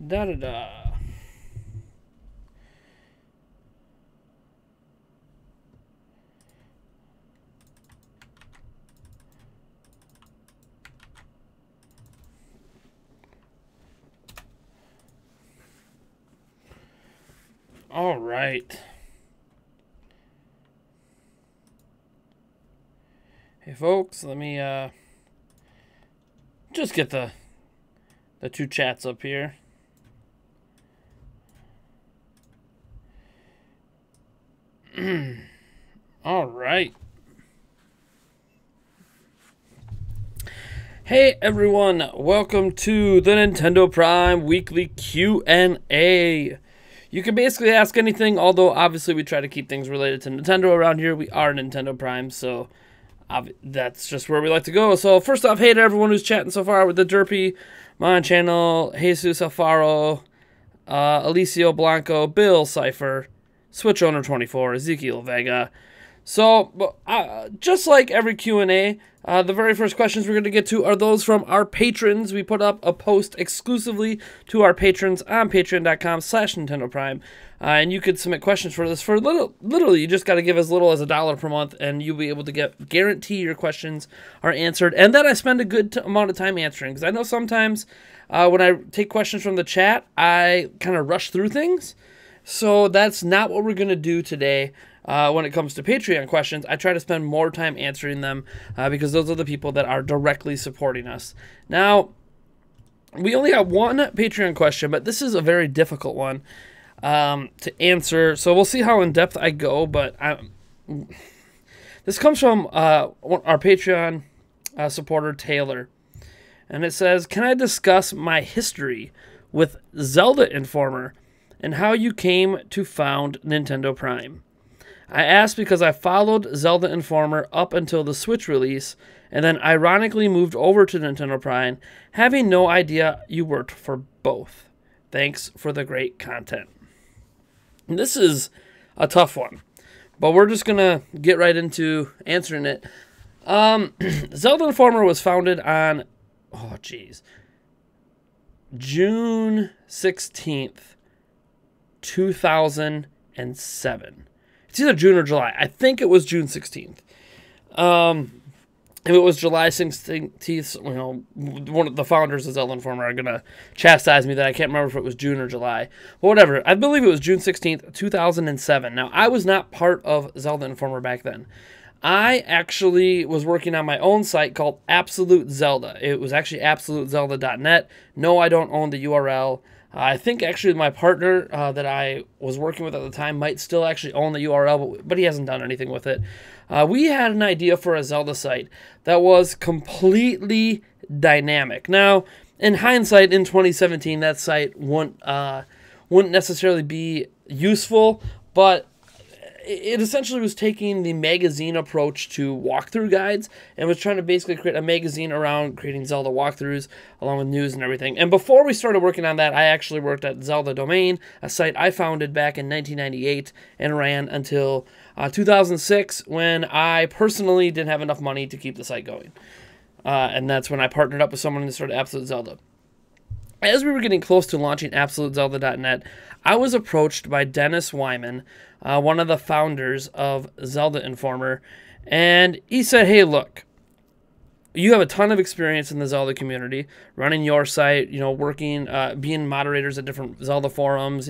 Da-da-da. All right. Hey, folks, let me just get the two chats up here. All right. Hey everyone, welcome to the Nintendo Prime Weekly Q&A. You can basically ask anything, although obviously we try to keep things related to Nintendo around here. We are Nintendo Prime, so that's just where we like to go. So first off, hey to everyone who's chatting so far with the Derpy, Mon Channel, Jesus Alfaro, Alicio Blanco, Bill Cipher, Switch Owner 24, Ezekiel Vega. So, just like every Q&A, the very first questions we're going to get to are those from our patrons. We put up a post exclusively to our patrons on patreon.com/Nintendo Prime. And you could submit questions for this for literally, you just got to give as little as $1 per month, and you'll be able to guarantee your questions are answered. And then I spend a good amount of time answering, because I know sometimes when I take questions from the chat, I kind of rush through things. So that's not what we're going to do today. When it comes to Patreon questions, I try to spend more time answering them because those are the people that are directly supporting us. Now, we only got one Patreon question, but this is a very difficult one to answer. So we'll see how in-depth I go, but this comes from our Patreon supporter, Taylor. And it says, can I discuss my history with Zelda Informer and how you came to found Nintendo Prime? I asked because I followed Zelda Informer up until the Switch release, and then ironically moved over to Nintendo Prime, having no idea you worked for both. Thanks for the great content. And this is a tough one, but we're just going to get right into answering it. Zelda Informer was founded on, June 16th, 2007. It's either June or July. I think it was June 16th. If it was July 16th, one of the founders of Zelda Informer are going to chastise me that I can't remember if it was June or July. But whatever. I believe it was June 16th, 2007. Now, I was not part of Zelda Informer back then. I actually was working on my own site called Absolute Zelda. It was actually absolutezelda.net. No, I don't own the URL. I think actually my partner that I was working with at the time might still actually own the URL, but he hasn't done anything with it. We had an idea for a Zelda site that was completely dynamic. Now, in hindsight, in 2017, that site wouldn't necessarily be useful, but it essentially was taking the magazine approach to walkthrough guides and was trying to basically create a magazine around creating Zelda walkthroughs along with news and everything. And before we started working on that, I actually worked at Zelda Domain, a site I founded back in 1998 and ran until 2006 when I personally didn't have enough money to keep the site going. And that's when I partnered up with someone to start Absolute Zelda. As we were getting close to launching AbsoluteZelda.net, I was approached by Dennis Wyman, one of the founders of Zelda Informer, and he said, hey, look, you have a ton of experience in the Zelda community, running your site, working, being moderators at different Zelda forums,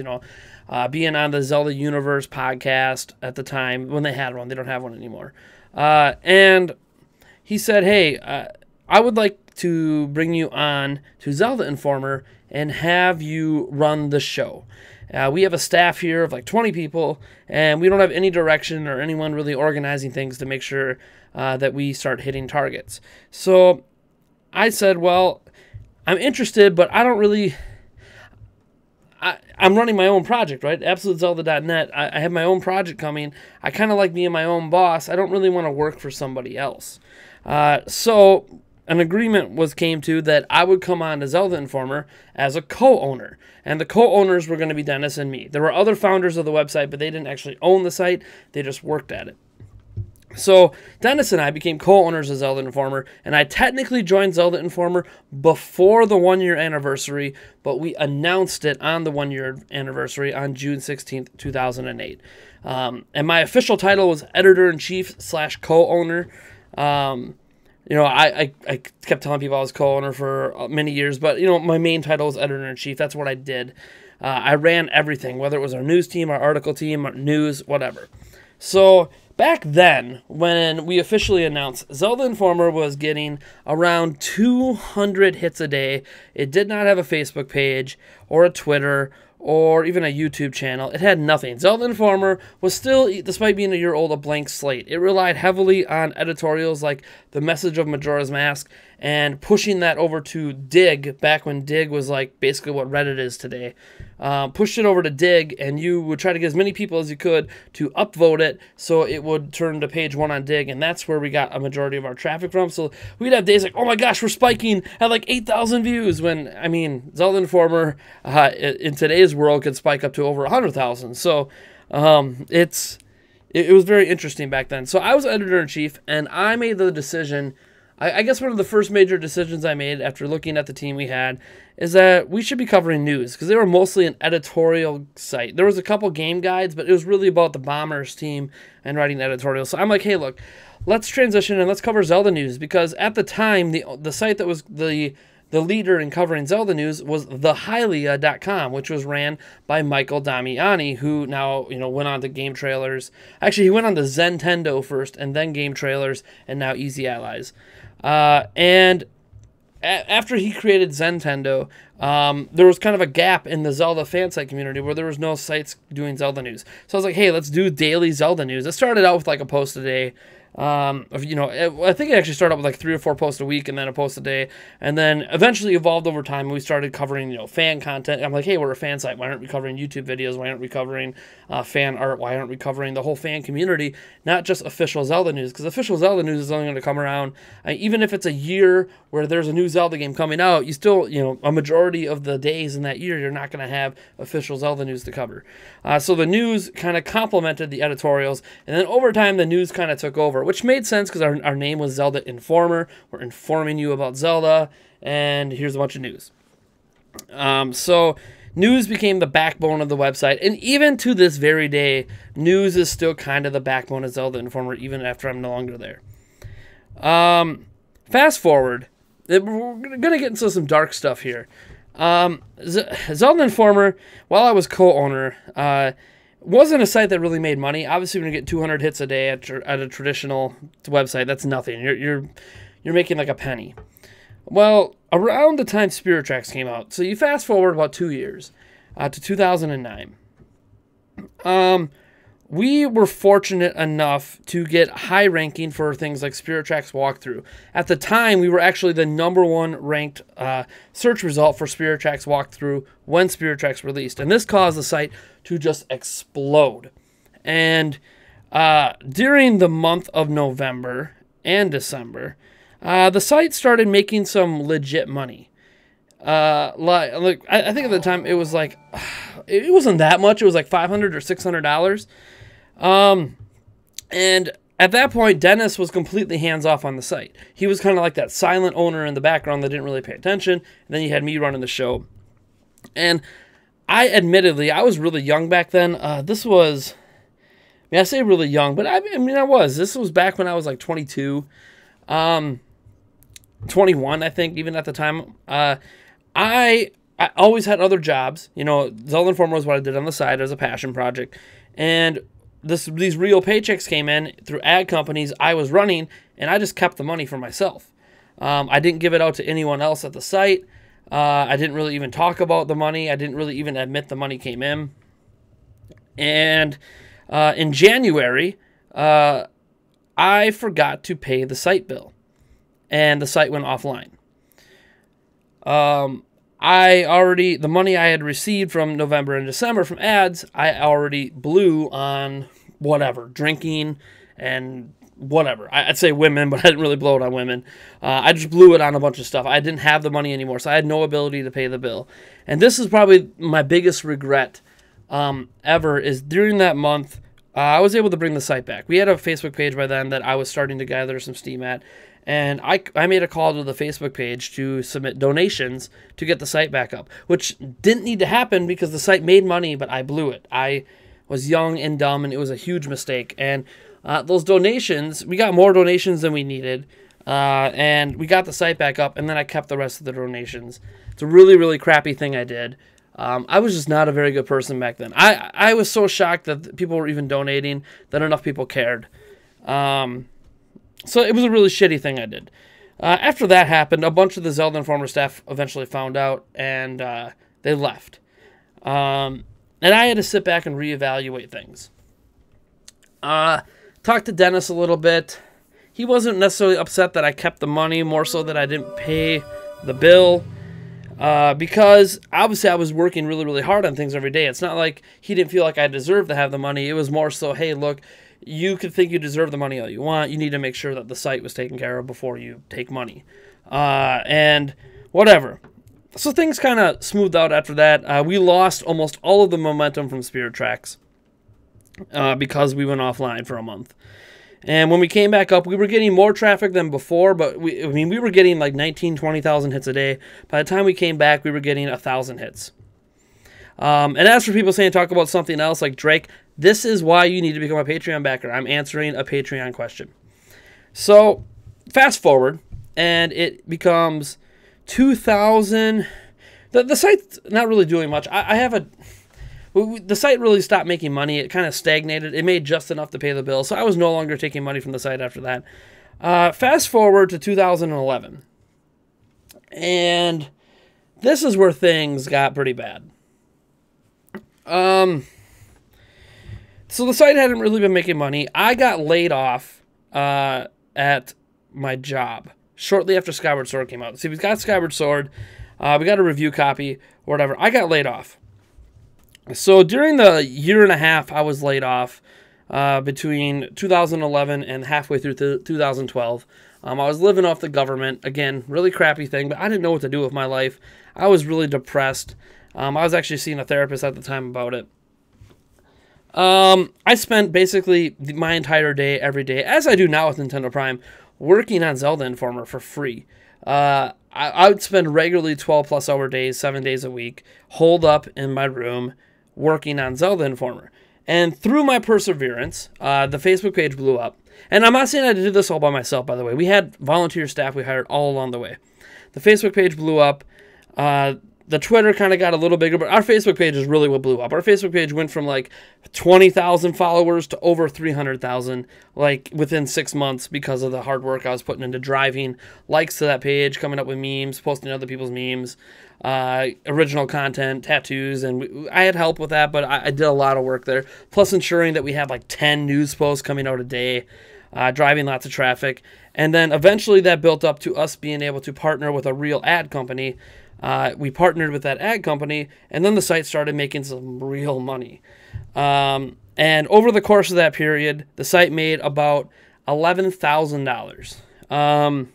being on the Zelda Universe podcast at the time when they had one. They don't have one anymore. And he said, hey, I would like to bring you on to Zelda Informer and have you run the show. We have a staff here of like 20 people, and we don't have any direction or anyone really organizing things to make sure that we start hitting targets. So I said, well, I'm interested, but I don't really... I'm running my own project, right? AbsoluteZelda.net. I have my own project coming. I kind of like being my own boss. I don't really want to work for somebody else. So an agreement came to that I would come on to Zelda Informer as a co-owner. And the co-owners were going to be Dennis and me. There were other founders of the website, but they didn't actually own the site. They just worked at it. So Dennis and I became co-owners of Zelda Informer, and I technically joined Zelda Informer before the 1-year anniversary, but we announced it on the 1-year anniversary on June 16th, 2008. And my official title was editor-in-chief / co-owner. I kept telling people I was co-owner for many years, but, my main title was editor-in-chief. That's what I did. I ran everything, whether it was our news team, our article team, our news, whatever. So back then, when we officially announced, Zelda Informer was getting around 200 hits a day. It did not have a Facebook page or a Twitter or even a YouTube channel. It had nothing. Zelda Informer was still, despite being a year old, a blank slate. It relied heavily on editorials like The Message of Majora's Mask and pushing that over to Dig, back when Dig was like basically what Reddit is today. Pushed it over to Dig, and you would try to get as many people as you could to upvote it so it would turn to page 1 on Dig, and that's where we got a majority of our traffic from. So we'd have days like, oh my gosh, we're spiking at like 8,000 views, when, I mean, Zelda Informer in today's world could spike up to over 100,000. So it was very interesting back then. So I was editor-in-chief, and I made the decision, I guess one of the first major decisions I made after looking at the team we had is that we should be covering news, because they were mostly an editorial site. There was a couple game guides, but it was really about the Bombers team and writing editorials. So I'm like, hey, look, let's transition and let's cover Zelda news, because at the time, the site that was the leader in covering Zelda news was thehylia.com, which was ran by Michael Damiani, who now, went on to Game Trailers. Actually, he went on to Zentendo first, and then Game Trailers, and now Easy Allies. And after he created Zentendo, there was kind of a gap in the Zelda fan site community where there was no sites doing Zelda news. So I was like, hey, let's do daily Zelda news. It started out with like a post a day. I think it actually started out with like 3 or 4 posts a week and then a post a day, and then eventually evolved over time, and we started covering, fan content. I'm like, hey, we're a fan site. Why aren't we covering YouTube videos? Why aren't we covering fan art? Why aren't we covering the whole fan community, not just official Zelda news? Because official Zelda news is only going to come around, even if it's a year where there's a new Zelda game coming out, you still, a majority of the days in that year, you're not going to have official Zelda news to cover. So the news kind of complemented the editorials, and then over time, the news kind of took over, which made sense because our name was Zelda Informer. We're informing you about Zelda, and here's a bunch of news. So news became the backbone of the website, and even to this very day, news is still kind of the backbone of Zelda Informer, even after I'm no longer there. Fast forward, we're going to get into some dark stuff here. Zelda Informer, while I was co-owner, wasn't a site that really made money. Obviously, when you get 200 hits a day at a traditional website, that's nothing. You're making like a penny. Well, around the time Spirit Tracks came out, so you fast forward about 2 years to 2009. We were fortunate enough to get high ranking for things like Spirit Tracks Walkthrough. At the time, we were actually the #1 ranked search result for Spirit Tracks Walkthrough when Spirit Tracks released. And this caused the site to just explode. And during the month of November and December, the site started making some legit money. I think at the time it was like, it wasn't that much. It was like $500 or $600. And at that point, Dennis was completely hands-off on the site. He was kind of like that silent owner in the background that didn't really pay attention. And then you had me running the show. And I was really young back then. I say really young, but I was. This was back when I was like 22, 21, I think, even at the time. I always had other jobs. Zelda Informer was what I did on the side as a passion project. And these real paychecks came in through ad companies I was running, and I just kept the money for myself. I didn't give it out to anyone else at the site. I didn't really even talk about the money. I didn't really even admit the money came in. And in January, I forgot to pay the site bill, and the site went offline. The money I had received from November and December from ads, I already blew on whatever, drinking and whatever. I'd say women, but I didn't really blow it on women. I just blew it on a bunch of stuff. I didn't have the money anymore, so I had no ability to pay the bill. And this is probably my biggest regret ever, is during that month, I was able to bring the site back. We had a Facebook page by then that I was starting to gather some steam at, and I made a call to the Facebook page to submit donations to get the site back up, which didn't need to happen because the site made money, but I blew it. I was young and dumb, and it was a huge mistake. And those donations, we got more donations than we needed, and we got the site back up, and then I kept the rest of the donations. It's a really, really crappy thing I did. I was just not a very good person back then. I was so shocked that people were even donating, that enough people cared. So it was a really shitty thing I did. After that happened, a bunch of the Zelda Informer staff eventually found out, and they left. And I had to sit back and reevaluate things. Talked to Dennis a little bit. He wasn't necessarily upset that I kept the money, more so that I didn't pay the bill. Because obviously I was working really, really hard on things every day. It's not like he didn't feel like I deserved to have the money. It was more so, hey, look, you could think you deserve the money all you want. You need to make sure that the site was taken care of before you take money. And whatever. So things kind of smoothed out after that. We lost almost all of the momentum from Spirit Tracks because we went offline for a month. And when we came back up, we were getting more traffic than before, but we were getting like 19,000, 20,000 hits a day. By the time we came back, we were getting 1,000 hits. And as for people saying talk about something else like Drake, this is why you need to become a Patreon backer. I'm answering a Patreon question. So fast forward, and it becomes 2,000. The site's not really doing much. The site really stopped making money. It kind of stagnated. It made just enough to pay the bill, so I was no longer taking money from the site after that. Fast forward to 2011, and this is where things got pretty bad. So the site hadn't really been making money. I got laid off at my job shortly after Skyward Sword came out. See, we got Skyward Sword. We got a review copy or whatever. I got laid off. So during the year and a half I was laid off between 2011 and halfway through 2012, I was living off the government. Again, really crappy thing, but I didn't know what to do with my life. I was really depressed. I was actually seeing a therapist at the time about it. I spent basically my entire day, every day, as I do now with Nintendo Prime, working on Zelda Informer for free. I would spend regularly 12-plus hour days, 7 days a week, holed up in my room, working on Zelda Informer. And through my perseverance, the Facebook page blew up. And I'm not saying I did this all by myself, by the way. We had volunteer staff we hired all along the way. The Facebook page blew up. The Twitter kind of got a little bigger, but our Facebook page is really what blew up. Our Facebook page went from like 20,000 followers to over 300,000 like within 6 months because of the hard work I was putting into driving likes to that page, coming up with memes, posting other people's memes, original content, tattoos, and I had help with that, but I did a lot of work there. Plus ensuring that we had like 10 news posts coming out a day, driving lots of traffic. And then eventually that built up to us being able to partner with a real ad company. We partnered with that ad company, and then the site started making some real money. And over the course of that period, the site made about $11,000.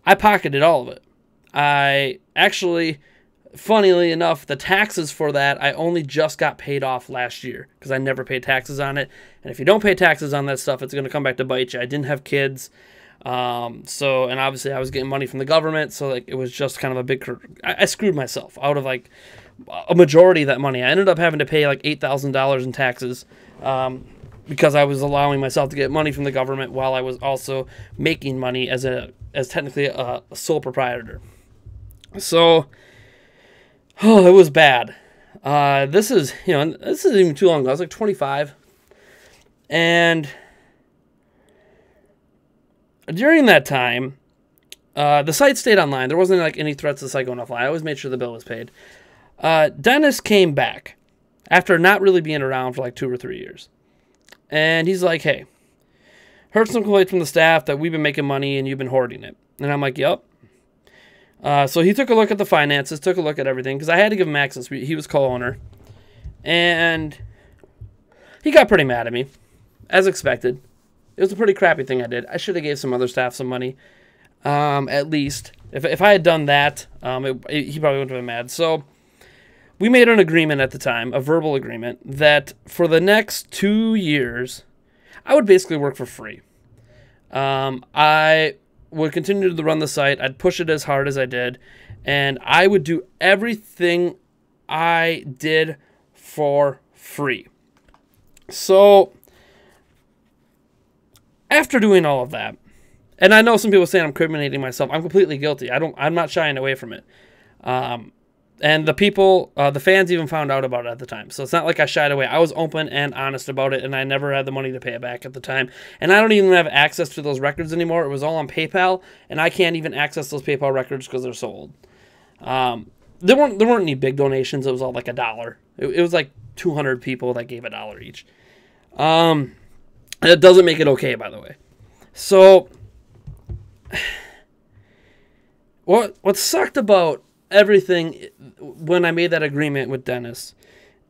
I pocketed all of it. I actually, funnily enough, the taxes for that, I only just got paid off last year because I never paid taxes on it. And if you don't pay taxes on that stuff, it's going to come back to bite you. I didn't have kids. And obviously I was getting money from the government, so like it was just kind of a big, I screwed myself out of like a majority of that money. I ended up having to pay like $8,000 in taxes, because I was allowing myself to get money from the government while I was also making money as technically a sole proprietor. So, it was bad. This isn't even too long ago. I was like 25, and during that time, the site stayed online. There wasn't like any threats to the site going offline. I always made sure the bill was paid. Dennis came back after not really being around for like 2 or 3 years. And he's like, hey, heard some complaints from the staff that we've been making money and you've been hoarding it. And I'm like, yep. So he took a look at the finances, took a look at everything, because I had to give him access. He was co-owner. And he got pretty mad at me, as expected. It was a pretty crappy thing I did. I should have gave some other staff some money, at least. If I had done that, he probably wouldn't have been mad. So we made an agreement at the time, a verbal agreement, that for the next 2 years, I would basically work for free. I would continue to run the site. I'd push it as hard as I did, and I would do everything I did for free. So after doing all of that, and I know some people say I'm incriminating myself. I'm completely guilty. I'm not shying away from it. And the people, the fans even found out about it at the time. So it's not like I shied away. I was open and honest about it, and I never had the money to pay it back at the time. And I don't even have access to those records anymore. It was all on PayPal, and I can't even access those PayPal records because they're so old. There weren't any big donations. It was all like $1. It was like 200 people that gave $1 each. It doesn't make it okay, by the way. So what sucked about everything when I made that agreement with Dennis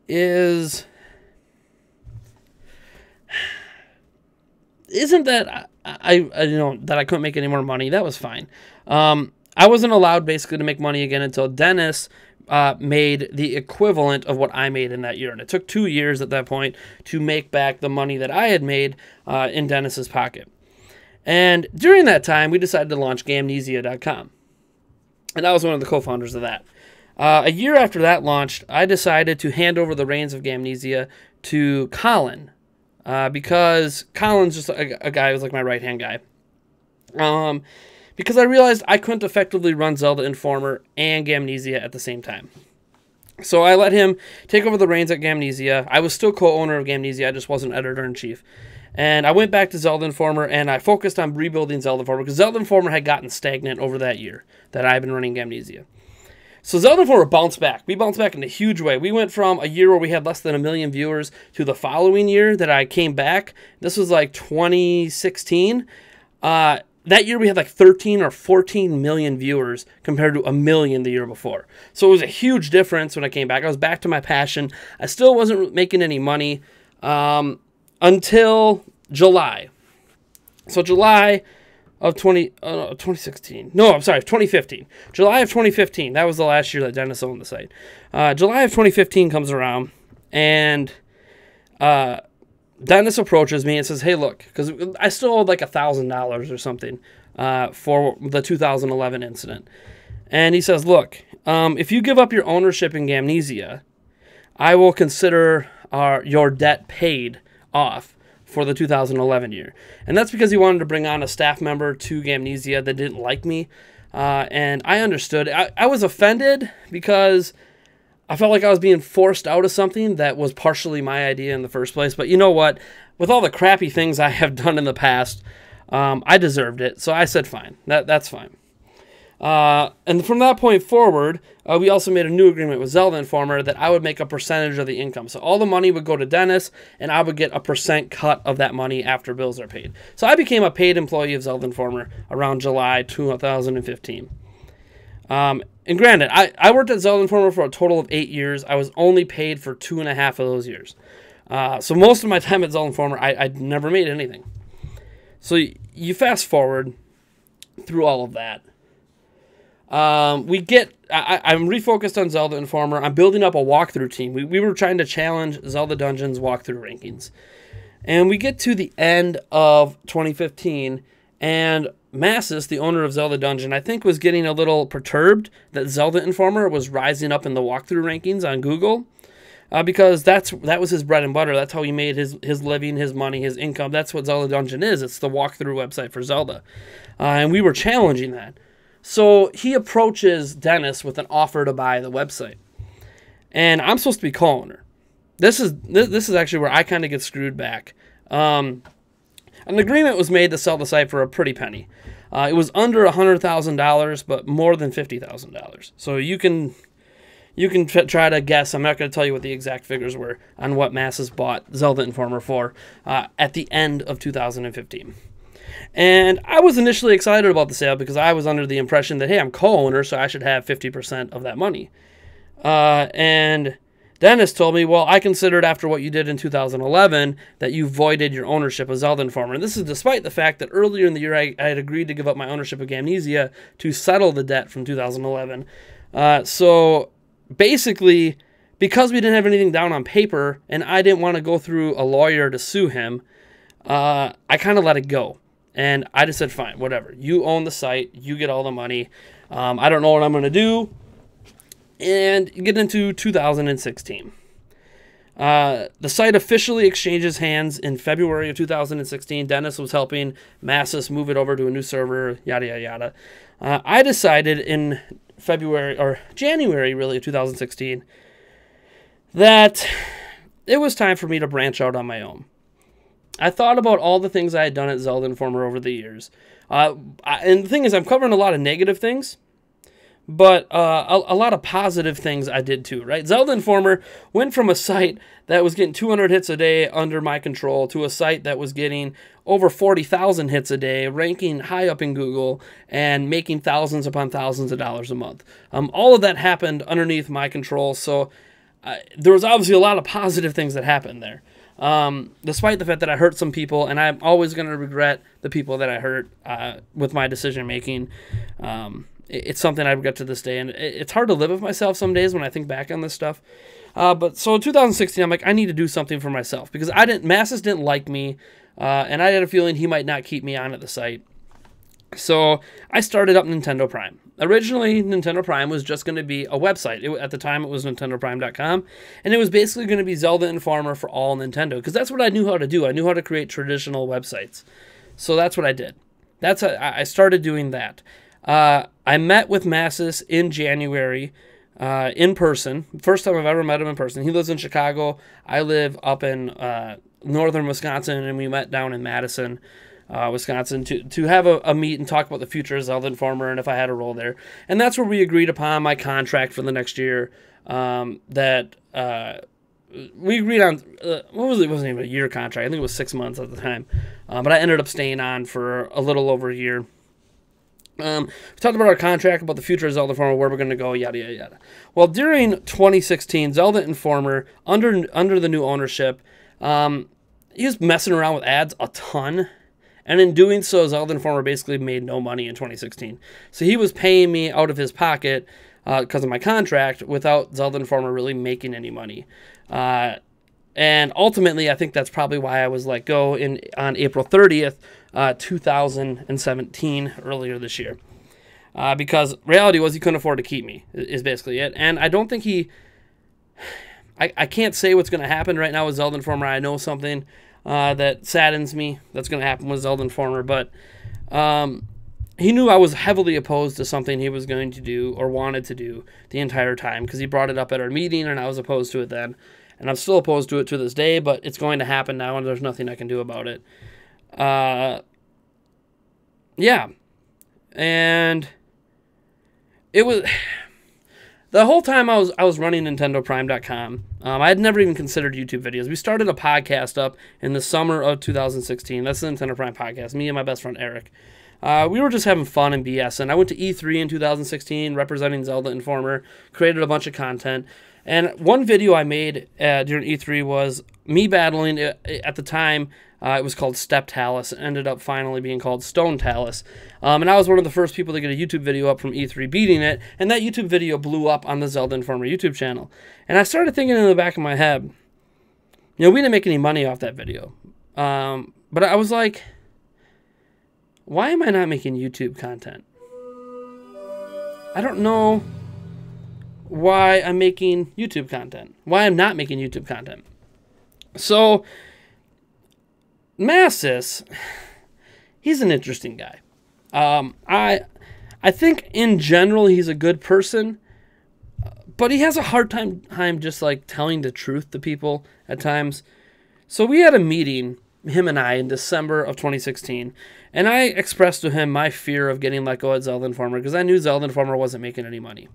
isn't that I that I couldn't make any more money. That was fine. I wasn't allowed basically to make money again until Dennis made the equivalent of what I made in that year. And it took 2 years at that point to make back the money that I had made in Dennis's pocket. And during that time, we decided to launch Gamnesia.com. And I was one of the co-founders of that. A year after that launched, I decided to hand over the reins of Gamnesia to Colin. Because Colin's just a guy who's like my right-hand guy. Because I realized I couldn't effectively run Zelda Informer and Gamnesia at the same time. So I let him take over the reins at Gamnesia. I was still co-owner of Gamnesia, I just wasn't editor-in-chief. And I went back to Zelda Informer, and I focused on rebuilding Zelda Informer, because Zelda Informer had gotten stagnant over that year that I've been running Gamnesia. So Zelda Informer bounced back. We bounced back in a huge way. We went from a year where we had less than 1 million viewers to the following year that I came back. This was like 2016. That year we had like 13 or 14 million viewers compared to 1 million the year before. So it was a huge difference when I came back. I was back to my passion. I still wasn't making any money until July. So July of 2016. No, I'm sorry, 2015. July of 2015. That was the last year that Dennis owned the site. July of 2015 comes around, and Dennis approaches me and says, hey, look, because I still owed like $1,000 or something for the 2011 incident. And he says, look, if you give up your ownership in Gamnesia, I will consider your debt paid off for the 2011 year. And that's because he wanted to bring on a staff member to Gamnesia that didn't like me. And I understood. I was offended because I felt like I was being forced out of something that was partially my idea in the first place. But you know what? With all the crappy things I have done in the past, I deserved it. So I said, fine. That's fine. And from that point forward, we also made a new agreement with Zelda Informer that I would make a percentage of the income. So all the money would go to Dennis, and I would get a % cut of that money after bills are paid. So I became a paid employee of Zelda Informer around July 2015. And granted, I worked at Zelda Informer for a total of 8 years. I was only paid for 2.5 of those years. So most of my time at Zelda Informer, I never made anything. So you fast forward through all of that. I'm refocused on Zelda Informer. I'm building up a walkthrough team. We were trying to challenge Zelda Dungeons walkthrough rankings. And we get to the end of 2015, and Massis, the owner of Zelda Dungeon, I think was getting a little perturbed that Zelda Informer was rising up in the walkthrough rankings on Google, because that was his bread and butter. That's how he made his living, his money, his income. That's what Zelda Dungeon is. It's the walkthrough website for Zelda. And we were challenging that. So he approaches Dennis with an offer to buy the website. And I'm supposed to be co-owner. This is actually where I kind of get screwed back. An agreement was made to sell the site for a pretty penny. It was under $100,000, but more than $50,000. So you can try to guess. I'm not going to tell you what the exact figures were on what Massis bought Zelda Informer for at the end of 2015. And I was initially excited about the sale because I was under the impression that, hey, I'm co-owner, so I should have 50% of that money. And Dennis told me, well, I considered after what you did in 2011 that you voided your ownership of Zelda Informer. And this is despite the fact that earlier in the year I had agreed to give up my ownership of Gamnesia to settle the debt from 2011. So basically, because we didn't have anything down on paper and I didn't want to go through a lawyer to sue him, I kind of let it go. And I just said, fine, whatever. You own the site. You get all the money. I don't know what I'm going to do. And get into 2016. The site officially exchanges hands in February of 2016. Dennis was helping Massis move it over to a new server, yada, yada, yada. I decided in February, or January really, of 2016, that it was time for me to branch out on my own. I thought about all the things I had done at Zelda Informer over the years. And the thing is, I'm covering a lot of negative things, but a lot of positive things I did too, right? Zelda Informer went from a site that was getting 200 hits a day under my control to a site that was getting over 40,000 hits a day, ranking high up in Google, and making thousands upon thousands of dollars a month. All of that happened underneath my control, so there was obviously a lot of positive things that happened there. Despite the fact that I hurt some people, and I'm always going to regret the people that I hurt with my decision making. It's something I regret to this day, and it's hard to live with myself some days when I think back on this stuff. But so in 2016, I'm like, I need to do something for myself because Massis didn't like me, and I had a feeling he might not keep me on at the site. So I started up Nintendo Prime. Originally, Nintendo Prime was just going to be a website. At the time, it was NintendoPrime.com, and it was basically going to be Zelda Informer for all Nintendo, because that's what I knew how to do. I knew how to create traditional websites. So that's what I did. I started doing that. I met with Massis in January in person. First time I've ever met him in person. He lives in Chicago. I live up in northern Wisconsin, and we met down in Madison, Wisconsin, to have a meet and talk about the future of Zelda Informer and if I had a role there. And that's where we agreed upon my contract for the next year. We agreed on, it wasn't even a year contract. I think it was 6 months at the time. But I ended up staying on for a little over a year. We talked about our contract, about the future of Zelda Informer, where we're going to go, yada, yada, yada. Well, during 2016, Zelda Informer, under the new ownership, he was messing around with ads a ton. And in doing so, Zelda Informer basically made no money in 2016. So he was paying me out of his pocket because of my contract without Zelda Informer really making any money. And ultimately, I think that's probably why I was let go on April 30th, 2017, earlier this year. Because reality was he couldn't afford to keep me, is basically it. And I don't think I can't say what's going to happen right now with Zelda Informer. I know something that saddens me that's going to happen with Zelda Informer, but he knew I was heavily opposed to something he was going to do or wanted to do the entire time, because he brought it up at our meeting and I was opposed to it then. And I'm still opposed to it to this day, but it's going to happen now, and there's nothing I can do about it. Yeah. And it was... The whole time I was running NintendoPrime.com, I had never even considered YouTube videos. We started a podcast up in the summer of 2016. That's the Nintendo Prime podcast, me and my best friend Eric. We were just having fun and BS, and I went to E3 in 2016 representing Zelda Informer, created a bunch of content. And one video I made during E3 was me battling, at the time, it was called Step Talus. It ended up finally being called Stone Talus. And I was one of the first people to get a YouTube video up from E3 beating it, and that YouTube video blew up on the Zelda Informer YouTube channel. And I started thinking in the back of my head, we didn't make any money off that video. But I was like, why am I not making YouTube content? I don't know why I'm making YouTube content. Why I'm not making YouTube content. So, Massis, he's an interesting guy. I think in general he's a good person, but he has a hard time just like telling the truth to people at times. So we had a meeting, him and I, in December of 2016, and I expressed to him my fear of getting let go at Zelda Informer because I knew Zelda Informer wasn't making any money.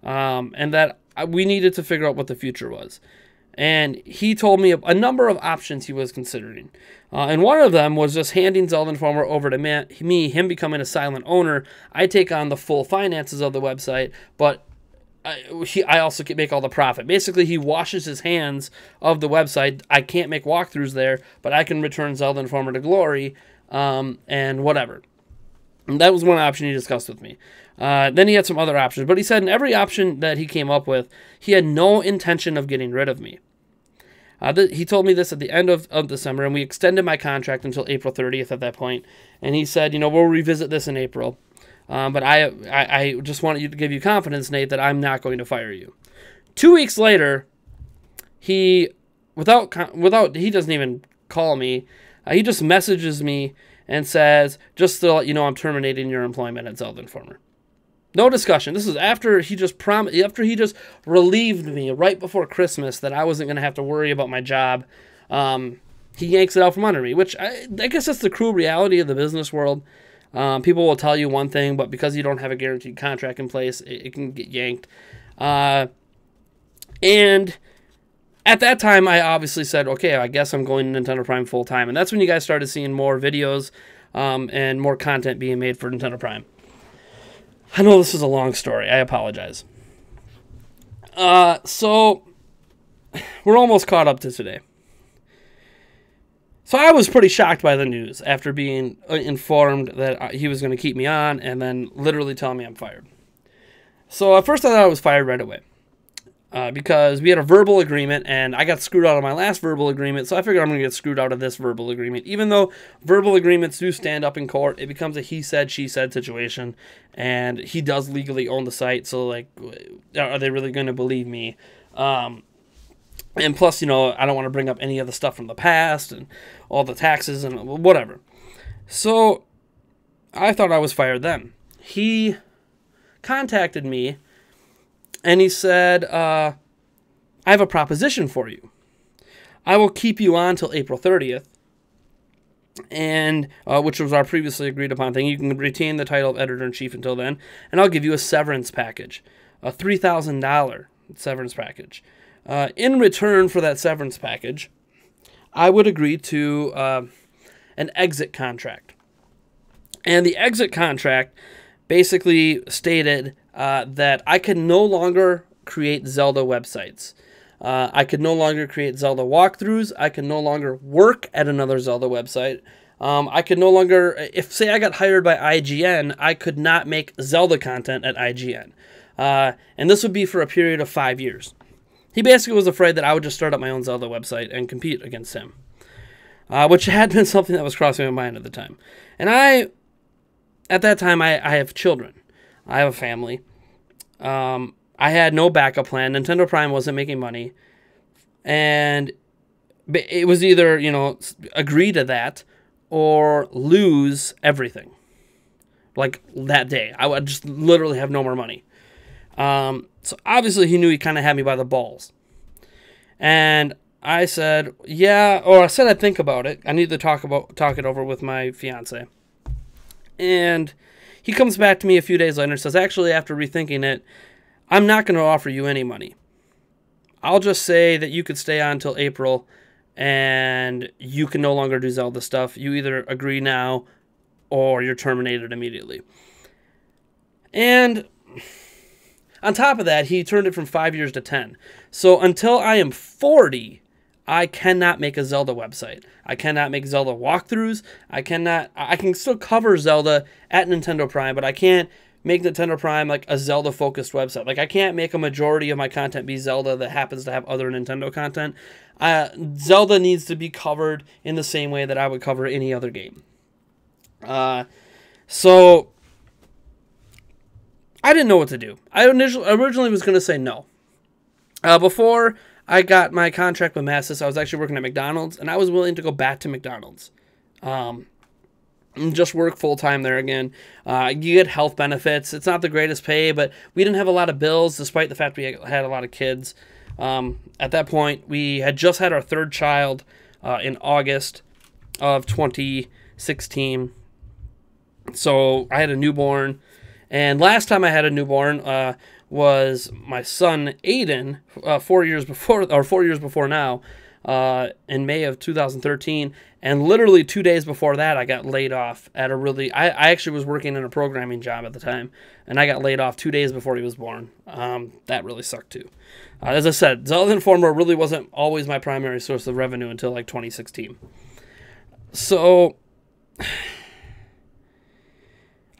And that we needed to figure out what the future was. And he told me a number of options he was considering. And one of them was just handing Zelda Informer over to me, him becoming a silent owner. I take on the full finances of the website, but I also can make all the profit. Basically, he washes his hands of the website. I can't make walkthroughs there, but I can return Zelda Informer to glory, and whatever. And that was one option he discussed with me. Then he had some other options, but he said in every option that he came up with, he had no intention of getting rid of me. He told me this at the end of December, and we extended my contract until April 30th at that point. And he said, we'll revisit this in April. But I just wanted you to give you confidence, Nate, that I'm not going to fire you. 2 weeks later, he doesn't even call me. He just messages me and says, just to let you know, I'm terminating your employment at Zelda Informer. No discussion. This is after he just relieved me right before Christmas that I wasn't going to have to worry about my job. He yanks it out from under me, which I guess that's the cruel reality of the business world. People will tell you one thing, but because you don't have a guaranteed contract in place, it can get yanked. And at that time, I obviously said, okay, I guess I'm going to Nintendo Prime full time. And that's when you guys started seeing more videos and more content being made for Nintendo Prime. I know this is a long story. I apologize. So we're almost caught up to today. So I was pretty shocked by the news after being informed that he was going to keep me on and then literally tell me I'm fired. So at first I thought I was fired right away because we had a verbal agreement and I got screwed out of my last verbal agreement. So I figured I'm going to get screwed out of this verbal agreement. Even though verbal agreements do stand up in court, it becomes a he said, she said situation. And he does legally own the site. So like, are they really going to believe me? And plus, I don't want to bring up any of the stuff from the past and all the taxes and whatever. So I thought I was fired then. He contacted me and he said, I have a proposition for you. I will keep you on till April 30th, and which was our previously agreed upon thing. You can retain the title of editor-in-chief until then, and I'll give you a severance package, a $3,000 severance package. In return for that severance package, I would agree to an exit contract. And the exit contract basically stated that I could no longer create Zelda websites. I could no longer create Zelda walkthroughs. I could no longer work at another Zelda website. I could no longer, if say I got hired by IGN, I could not make Zelda content at IGN. And this would be for a period of 5 years. He basically was afraid that I would just start up my own Zelda website and compete against him, which had been something that was crossing my mind at the time. And at that time, I have children. I have a family. I had no backup plan. Nintendo Prime wasn't making money. And it was either, agree to that or lose everything. Like that day. I would just literally have no more money. So obviously he knew he kind of had me by the balls. And I said, yeah, or I said I'd think about it. I need to talk it over with my fiance. And he comes back to me a few days later and says, actually, after rethinking it, I'm not going to offer you any money. I'll just say that you could stay on until April and you can no longer do Zelda stuff. You either agree now or you're terminated immediately. And on top of that, he turned it from 5 years to 10. So until I am 40, I cannot make a Zelda website. I cannot make Zelda walkthroughs. I can still cover Zelda at Nintendo Prime, but I can't make Nintendo Prime like a Zelda-focused website. Like I can't make a majority of my content be Zelda that happens to have other Nintendo content. Zelda needs to be covered in the same way that I would cover any other game. So I didn't know what to do. I originally was going to say no. Before I got my contract with Massis, I was actually working at McDonald's, and I was willing to go back to McDonald's. And just work full-time there again. You get health benefits. It's not the greatest pay, but we didn't have a lot of bills, despite the fact we had a lot of kids. At that point, we had just had our third child in August of 2016. So I had a newborn. And last time I had a newborn was my son Aiden, 4 years before now, in May of 2013. And literally 2 days before that, I got laid off at I actually was working in a programming job at the time, and I got laid off 2 days before he was born. That really sucked too. As I said, Zelda Informer really wasn't always my primary source of revenue until like 2016. So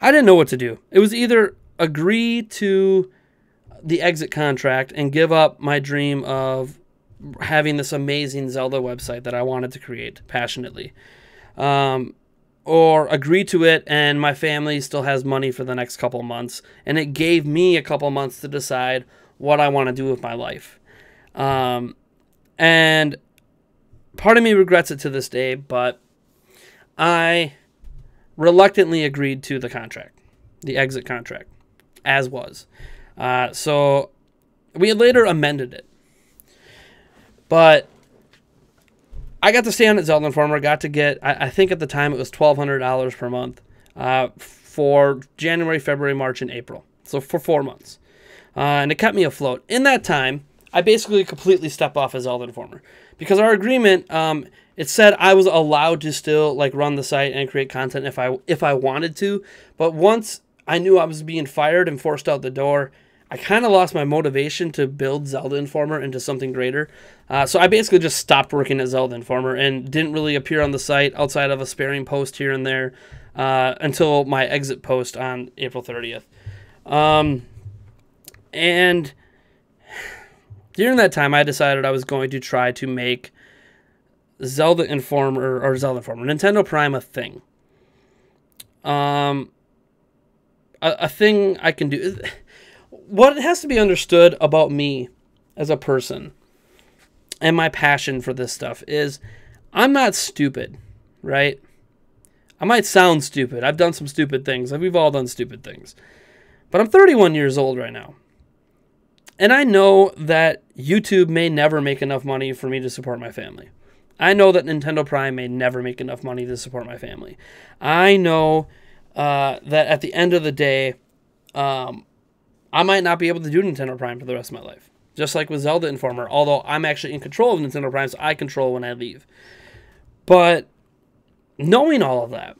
I didn't know what to do. It was either agree to the exit contract and give up my dream of having this amazing Zelda website that I wanted to create passionately, or agree to it and my family still has money for the next couple months, and it gave me a couple months to decide what I want to do with my life. And part of me regrets it to this day, but I reluctantly agreed to the contract, the exit contract, as was. So we later amended it. But I got to stay on at Zelda Informer. Got to get, I think at the time it was $1,200 per month for January, February, March, and April. So for 4 months. And it kept me afloat. In that time, I basically completely stepped off as Zelda Informer. Because our agreement, it said I was allowed to still like run the site and create content if I wanted to. But once I knew I was being fired and forced out the door, I kind of lost my motivation to build Zelda Informer into something greater. So I basically just stopped working at Zelda Informer and didn't really appear on the site outside of a sparing post here and there until my exit post on April 30th. And during that time, I decided I was going to try to make Zelda Informer, Nintendo Prime a thing. A thing I can do. What has to be understood about me as a person and my passion for this stuff is I'm not stupid, right? I might sound stupid. I've done some stupid things. We've all done stupid things. But I'm 31 years old right now. And I know that YouTube may never make enough money for me to support my family. I know that Nintendo Prime may never make enough money to support my family. I know that at the end of the day, I might not be able to do Nintendo Prime for the rest of my life. Just like with Zelda Informer, although I'm actually in control of Nintendo Prime, so I control when I leave. But knowing all of that,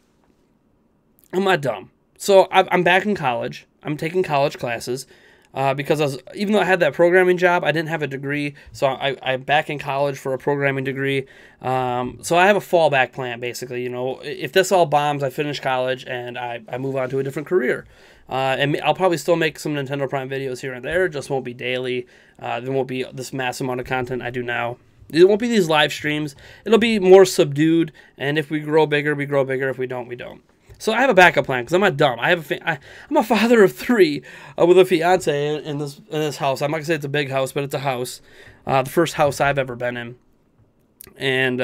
I'm not dumb. So I'm back in college. I'm taking college classes because even though I had that programming job, I didn't have a degree. So I'm back in college for a programming degree. So I have a fallback plan, basically. You know, if this all bombs, I finish college and I move on to a different career. And I'll probably still make some Nintendo Prime videos here and there. It just won't be daily. There won't be this massive amount of content I do now. It won't be these live streams. It'll be more subdued. And if we grow bigger, we grow bigger. If we don't, we don't. So I have a backup plan because I'm not dumb. I'm a father of 3 with a fiance in this house. I'm not gonna say it's a big house, but it's a house. The first house I've ever been in. And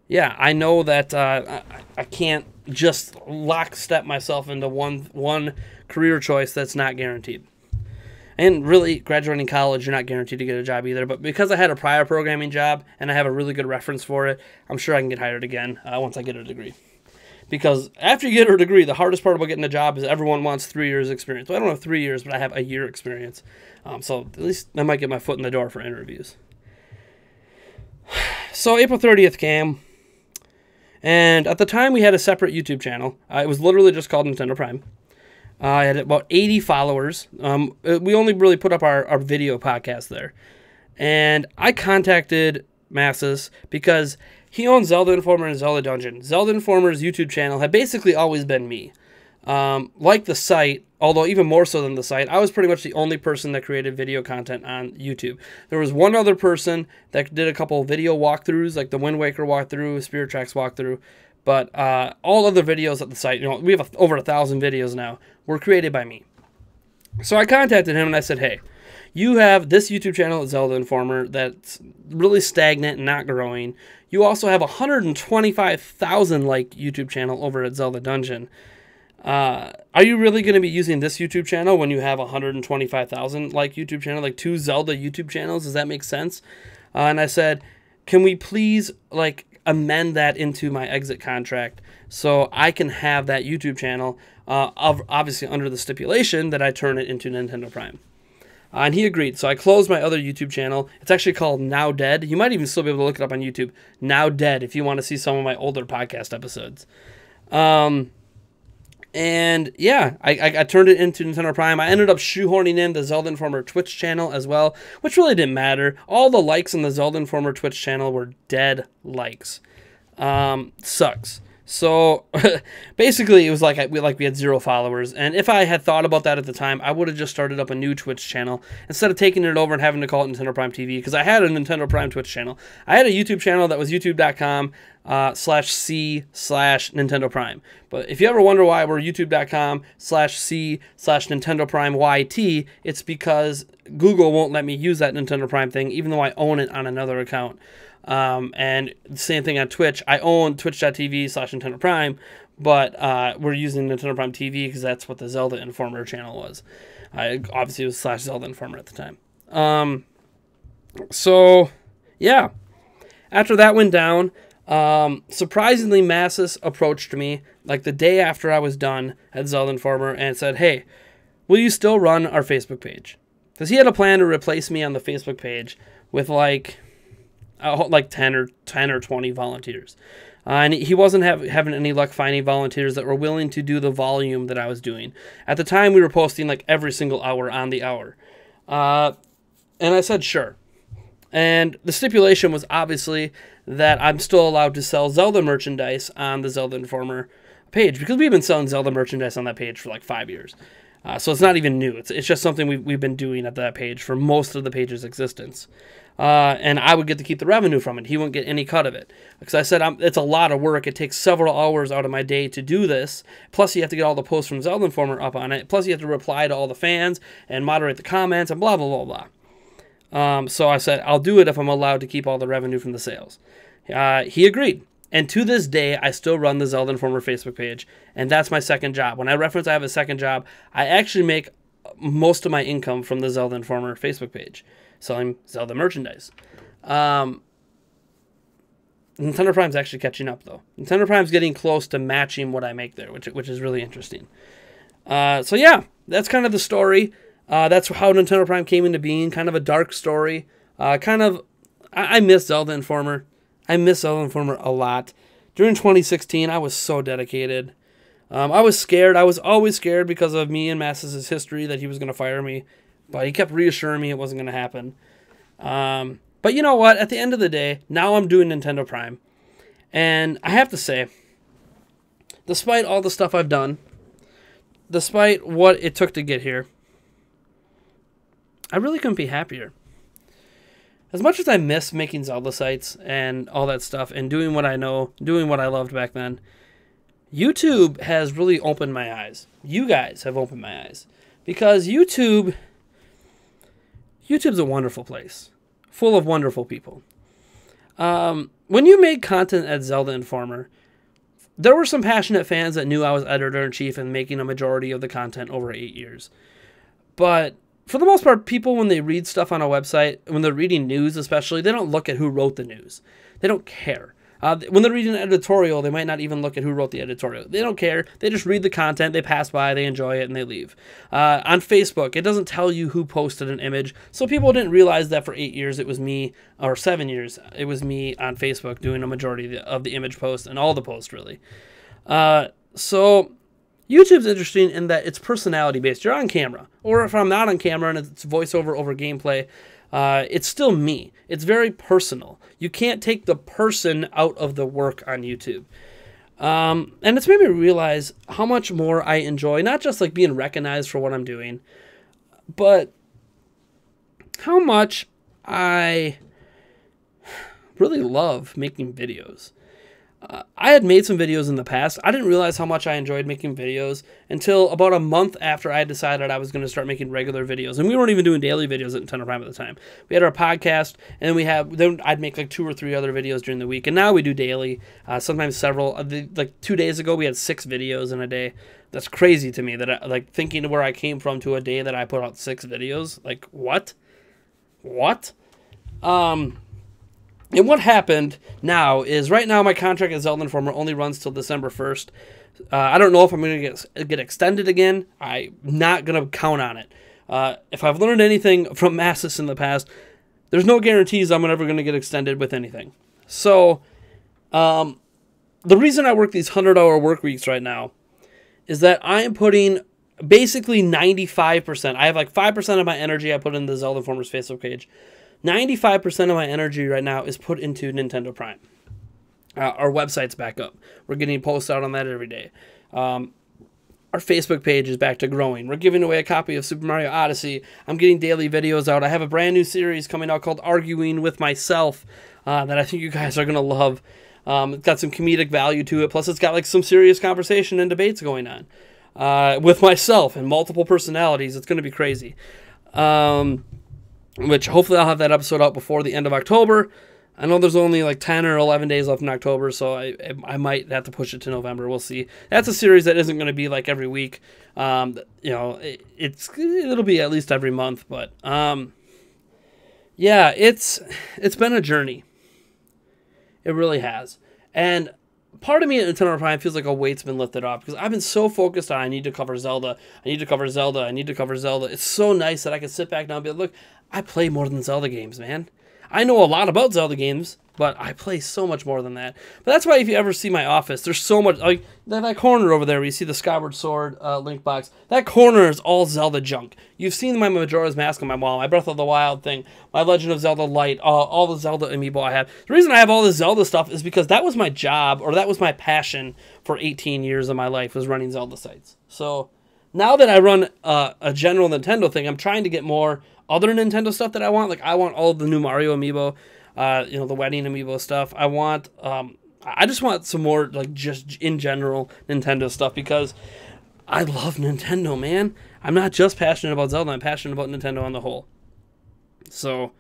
yeah, I know that I can't just lockstep myself into one career choice that's not guaranteed. And really, graduating college, you're not guaranteed to get a job either. But because I had a prior programming job and I have a really good reference for it, I'm sure I can get hired again once I get a degree. Because after you get a degree, the hardest part about getting a job is everyone wants 3 years experience. Well, I don't have 3 years, but I have a year experience. So at least I might get my foot in the door for interviews. So April 30th came. And at the time, we had a separate YouTube channel. It was literally just called Nintendo Prime. I had about 80 followers. We only really put up our video podcast there. And I contacted Masses because he owns Zelda Informer and Zelda Dungeon. Zelda Informer's YouTube channel had basically always been me. Like the site, although even more so than the site, I was pretty much the only person that created video content on YouTube. There was one other person that did a couple of video walkthroughs, like the Wind Waker walkthrough, Spirit Tracks walkthrough, but all other videos at the site, you know, we have over 1,000 videos now, were created by me. So I contacted him and I said, hey, you have this YouTube channel at Zelda Informer that's really stagnant and not growing. You also have a 125,000 like YouTube channel over at Zelda Dungeon. Are you really going to be using this YouTube channel when you have 125,000 like YouTube channel, like 2 Zelda YouTube channels? Does that make sense? And I said, can we please like amend that into my exit contract so I can have that YouTube channel, obviously under the stipulation that I turn it into Nintendo Prime. And he agreed. So I closed my other YouTube channel. It's actually called Now Dead. You might even still be able to look it up on YouTube. Now Dead, if you want to see some of my older podcast episodes. And yeah, I turned it into Nintendo Prime. I ended up shoehorning in the Zelda Informer Twitch channel as well, which really didn't matter. All the likes on the Zelda Informer Twitch channel were dead likes. Sucks. So basically, it was like we had 0 followers. And if I had thought about that at the time, I would have just started up a new Twitch channel instead of taking it over and having to call it Nintendo Prime TV, because I had a Nintendo Prime Twitch channel. I had a YouTube channel that was youtube.com /C/Nintendo Prime. But if you ever wonder why we're youtube.com /C/Nintendo Prime YT, it's because Google won't let me use that Nintendo Prime thing, even though I own it on another account. And the same thing on Twitch. I own twitch.tv/Nintendo Prime, but we're using Nintendo Prime TV because that's what the Zelda Informer channel was. Obviously, it was /Zelda Informer at the time. So, yeah. After that went down, surprisingly, Massis approached me like the day after I was done at Zelda Informer and said, hey, will you still run our Facebook page? Because he had a plan to replace me on the Facebook page with like 10 or 20 volunteers. And he wasn't having any luck finding volunteers that were willing to do the volume that I was doing. At the time, we were posting like every single hour on the hour. And I said, sure. And the stipulation was obviously that I'm still allowed to sell Zelda merchandise on the Zelda Informer page, because we've been selling Zelda merchandise on that page for like 5 years. So it's not even new. It's just something we've been doing at that page for most of the page's existence. And I would get to keep the revenue from it. He wouldn't get any cut of it. Because I said it's a lot of work. It takes several hours out of my day to do this. Plus, you have to get all the posts from Zelda Informer up on it. Plus, you have to reply to all the fans and moderate the comments and blah, blah, blah, blah. So I said, I'll do it if I'm allowed to keep all the revenue from the sales. He agreed. And to this day, I still run the Zelda Informer Facebook page, and that's my second job. When I reference I have a second job, I actually make most of my income from the Zelda Informer Facebook page, selling Zelda merchandise. Nintendo Prime's actually catching up, though. Nintendo Prime's getting close to matching what I make there, which is really interesting. So yeah, that's kind of the story. That's how Nintendo Prime came into being, kind of a dark story. I miss Zelda Informer. I miss Zelda Informer a lot. During 2016, I was so dedicated. I was scared. I was always scared because of me and Massis' history that he was going to fire me. But he kept reassuring me it wasn't going to happen. But you know what? At the end of the day, now I'm doing Nintendo Prime. And I have to say, despite all the stuff I've done, despite what it took to get here, I really couldn't be happier. As much as I miss making Zelda sites and all that stuff and doing what I know, doing what I loved back then, YouTube has really opened my eyes. You guys have opened my eyes. Because YouTube's a wonderful place, full of wonderful people. When you made content at Zelda Informer, there were some passionate fans that knew I was editor-in-chief and making a majority of the content over 8 years. But for the most part, people, when they read stuff on a website, when they're reading news especially, they don't look at who wrote the news. They don't care. When they're reading an editorial, they might not even look at who wrote the editorial. They don't care. They just read the content, they pass by, they enjoy it, and they leave. On Facebook, it doesn't tell you who posted an image, so people didn't realize that for 8 years it was me, or 7 years, it was me on Facebook doing a majority of the image posts, and all the posts, really. So YouTube's interesting in that it's personality-based. You're on camera. Or if I'm not on camera and it's voiceover over gameplay, it's still me. It's very personal. You can't take the person out of the work on YouTube. And it's made me realize how much more I enjoy, not just like being recognized for what I'm doing, but how much I really love making videos. I had made some videos in the past. I didn't realize how much I enjoyed making videos until about a month after I decided I was going to start making regular videos. And we weren't even doing daily videos at Nintendo Prime at the time. We had our podcast, and then I'd make like 2 or 3 other videos during the week. And now we do daily, sometimes several. Like 2 days ago, we had 6 videos in a day. That's crazy to me, that like thinking of where I came from to a day that I put out 6 videos. Like, what? What? And what happened now is, right now my contract as Zelda Informer only runs till December 1st. I don't know if I'm going to get extended again. I'm not going to count on it. If I've learned anything from Massis in the past, there's no guarantees I'm ever going to get extended with anything. So, the reason I work these 100-hour work weeks right now is that I am putting basically 95%. I have like 5% of my energy I put in the Zelda Informer's Facebook page. 95% of my energy right now is put into Nintendo Prime. Our website's back up. We're getting posts out on that every day. Our Facebook page is back to growing. We're giving away a copy of Super Mario Odyssey. I'm getting daily videos out. I have a brand new series coming out called Arguing with Myself that I think you guys are going to love. It's got some comedic value to it. Plus, it's got like some serious conversation and debates going on with myself and multiple personalities. It's going to be crazy. Which hopefully I'll have that episode out before the end of October. I know there's only like 10 or 11 days left in October, so I might have to push it to November. We'll see. That's a series that isn't going to be like every week. It'll be at least every month, but yeah, it's been a journey. It really has. And part of me at Nintendo Prime feels like a weight's been lifted off because I've been so focused on I need to cover Zelda. I need to cover Zelda. I need to cover Zelda. It's so nice that I can sit back now and be like, look, I play more than Zelda games, man. I know a lot about Zelda games, but I play so much more than that. But that's why if you ever see my office, there's so much, like that corner over there where you see the Skyward Sword link box, that corner is all Zelda junk. You've seen my Majora's Mask on my wall, my Breath of the Wild thing, my Legend of Zelda Light, all the Zelda amiibo I have. The reason I have all this Zelda stuff is because that was my job, or that was my passion for 18 years of my life, was running Zelda sites. So now that I run a general Nintendo thing, I'm trying to get more other Nintendo stuff that I want. Like I want all the new Mario amiibo, the wedding amiibo stuff. I just want some more like just in general Nintendo stuff because I love Nintendo, man. I'm not just passionate about Zelda. I'm passionate about Nintendo on the whole. So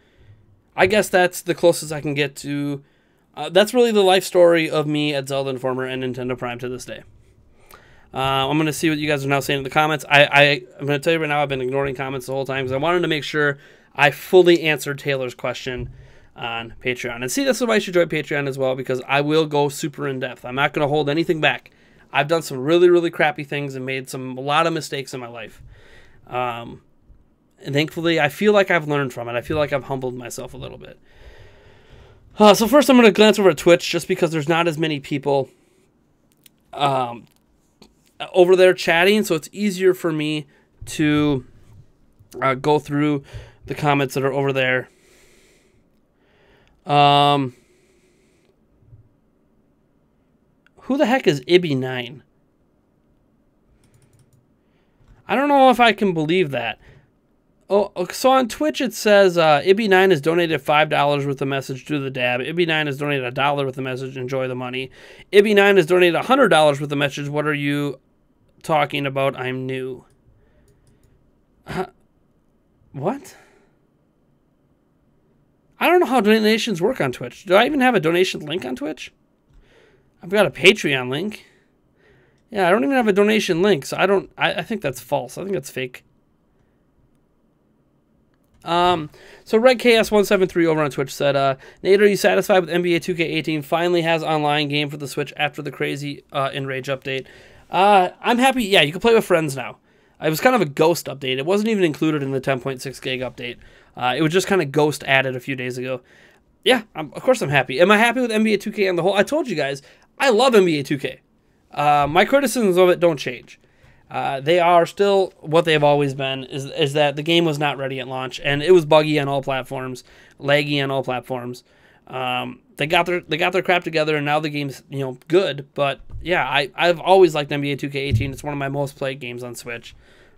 I guess that's the closest I can get to. That's really the life story of me at Zelda Informer and Nintendo Prime to this day. I'm going to see what you guys are now saying in the comments. I'm going to tell you right now, I've been ignoring comments the whole time because I wanted to make sure I fully answered Taylor's question on Patreon. And see, this is why you should join Patreon as well, because I will go super in-depth. I'm not going to hold anything back. I've done some really, really crappy things and made a lot of mistakes in my life. And thankfully, I feel like I've learned from it. I feel like I've humbled myself a little bit. So first, I'm going to glance over at Twitch just because there's not as many people over there chatting, so it's easier for me to go through the comments that are over there. Who the heck is Ibby9? I don't know if I can believe that. Oh, so on Twitch it says Ibby9 has donated $5 with the message to the dab. Ibby9 has donated $1 with the message, enjoy the money. Ibby9 has donated $100 with the message, what are you talking about? I'm new. What? I don't know how donations work on Twitch. Do I even have a donation link on Twitch? I've got a Patreon link. Yeah, I don't even have a donation link, so I think that's false. I think that's fake. So RedKS173 over on Twitch said, Nate, are you satisfied with NBA 2K18 finally has online game for the Switch after the crazy Enrage update? I'm happy. Yeah, you can play with friends now. It was kind of a ghost update. It wasn't even included in the 10.6 gig update. It was just kind of ghost added a few days ago. Yeah, of course I'm happy. Am I happy with NBA 2K on the whole? I told you guys, I love NBA 2K. My criticisms of it don't change. They are still what they've always been, is that the game was not ready at launch, and it was buggy on all platforms, laggy on all platforms. They got their crap together, and now the game's good. But yeah, I've always liked NBA 2K18. It's one of my most played games on Switch,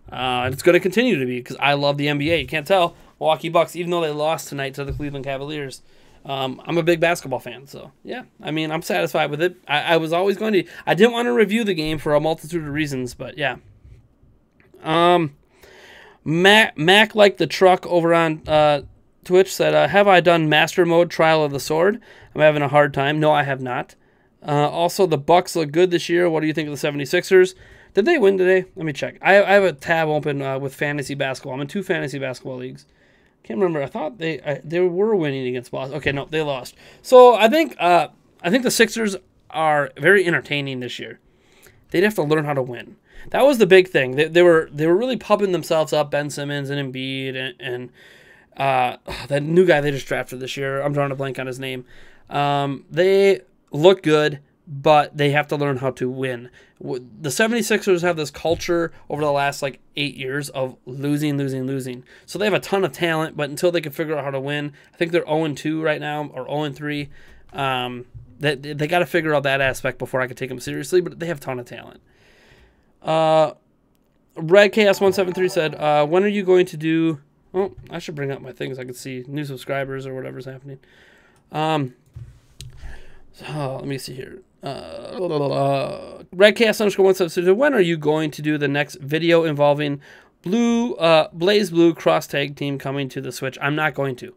and it's going to continue to be because I love the NBA. You can't tell. Milwaukee Bucks, even though they lost tonight to the Cleveland Cavaliers, I'm a big basketball fan. So yeah, I mean, I'm satisfied with it. I was always going to. I didn't want to review the game for a multitude of reasons, but yeah. Mac like the truck over on Twitch said, have I done Master Mode Trial of the Sword? I'm having a hard time. No, I have not. Also, the Bucks look good this year. What do you think of the 76ers? Did they win today? Let me check. I have a tab open with fantasy basketball. I'm in 2 fantasy basketball leagues. Can't remember. I thought they were winning against Boston. Okay, no, they lost. So I think the Sixers are very entertaining this year. They'd have to learn how to win. That was the big thing. They were really pumping themselves up. Ben Simmons and Embiid and that new guy they just drafted this year. I'm drawing a blank on his name. They look good, but they have to learn how to win. The 76ers have this culture over the last 8 years of losing. So they have a ton of talent, but until they can figure out how to win, I think they're 0-2 right now, or 0-3. they got to figure out that aspect before I could take them seriously. But they have a ton of talent. Red Chaos 173 said, "When are you going to do?" Oh, I should bring up my things. I can see new subscribers or whatever's happening. So let me see here. Red Chaos _ 173. When are you going to do the next video involving Blaze Blue cross tag team coming to the Switch? I'm not going to.